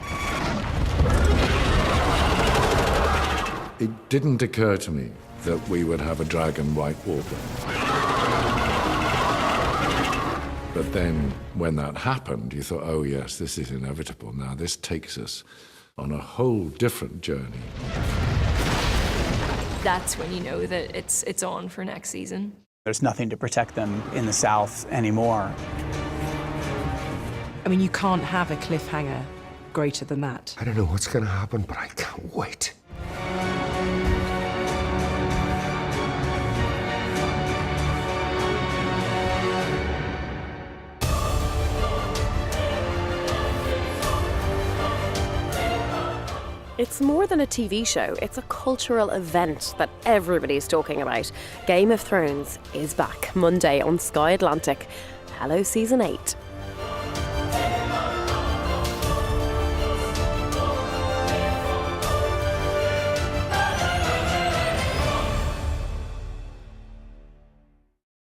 It didn't occur to me that we would have a dragon White Walker. But then, when that happened, you thought, oh yes, this is inevitable. Now this takes us on a whole different journey. That's when you know that it's on for next season. There's nothing to protect them in the South anymore. I mean, you can't have a cliffhanger greater than that. I don't know what's going to happen, but I can't wait. It's more than a TV show, it's a cultural event that everybody's talking about. Game of Thrones is back Monday on Sky Atlantic. Hello, Season 8.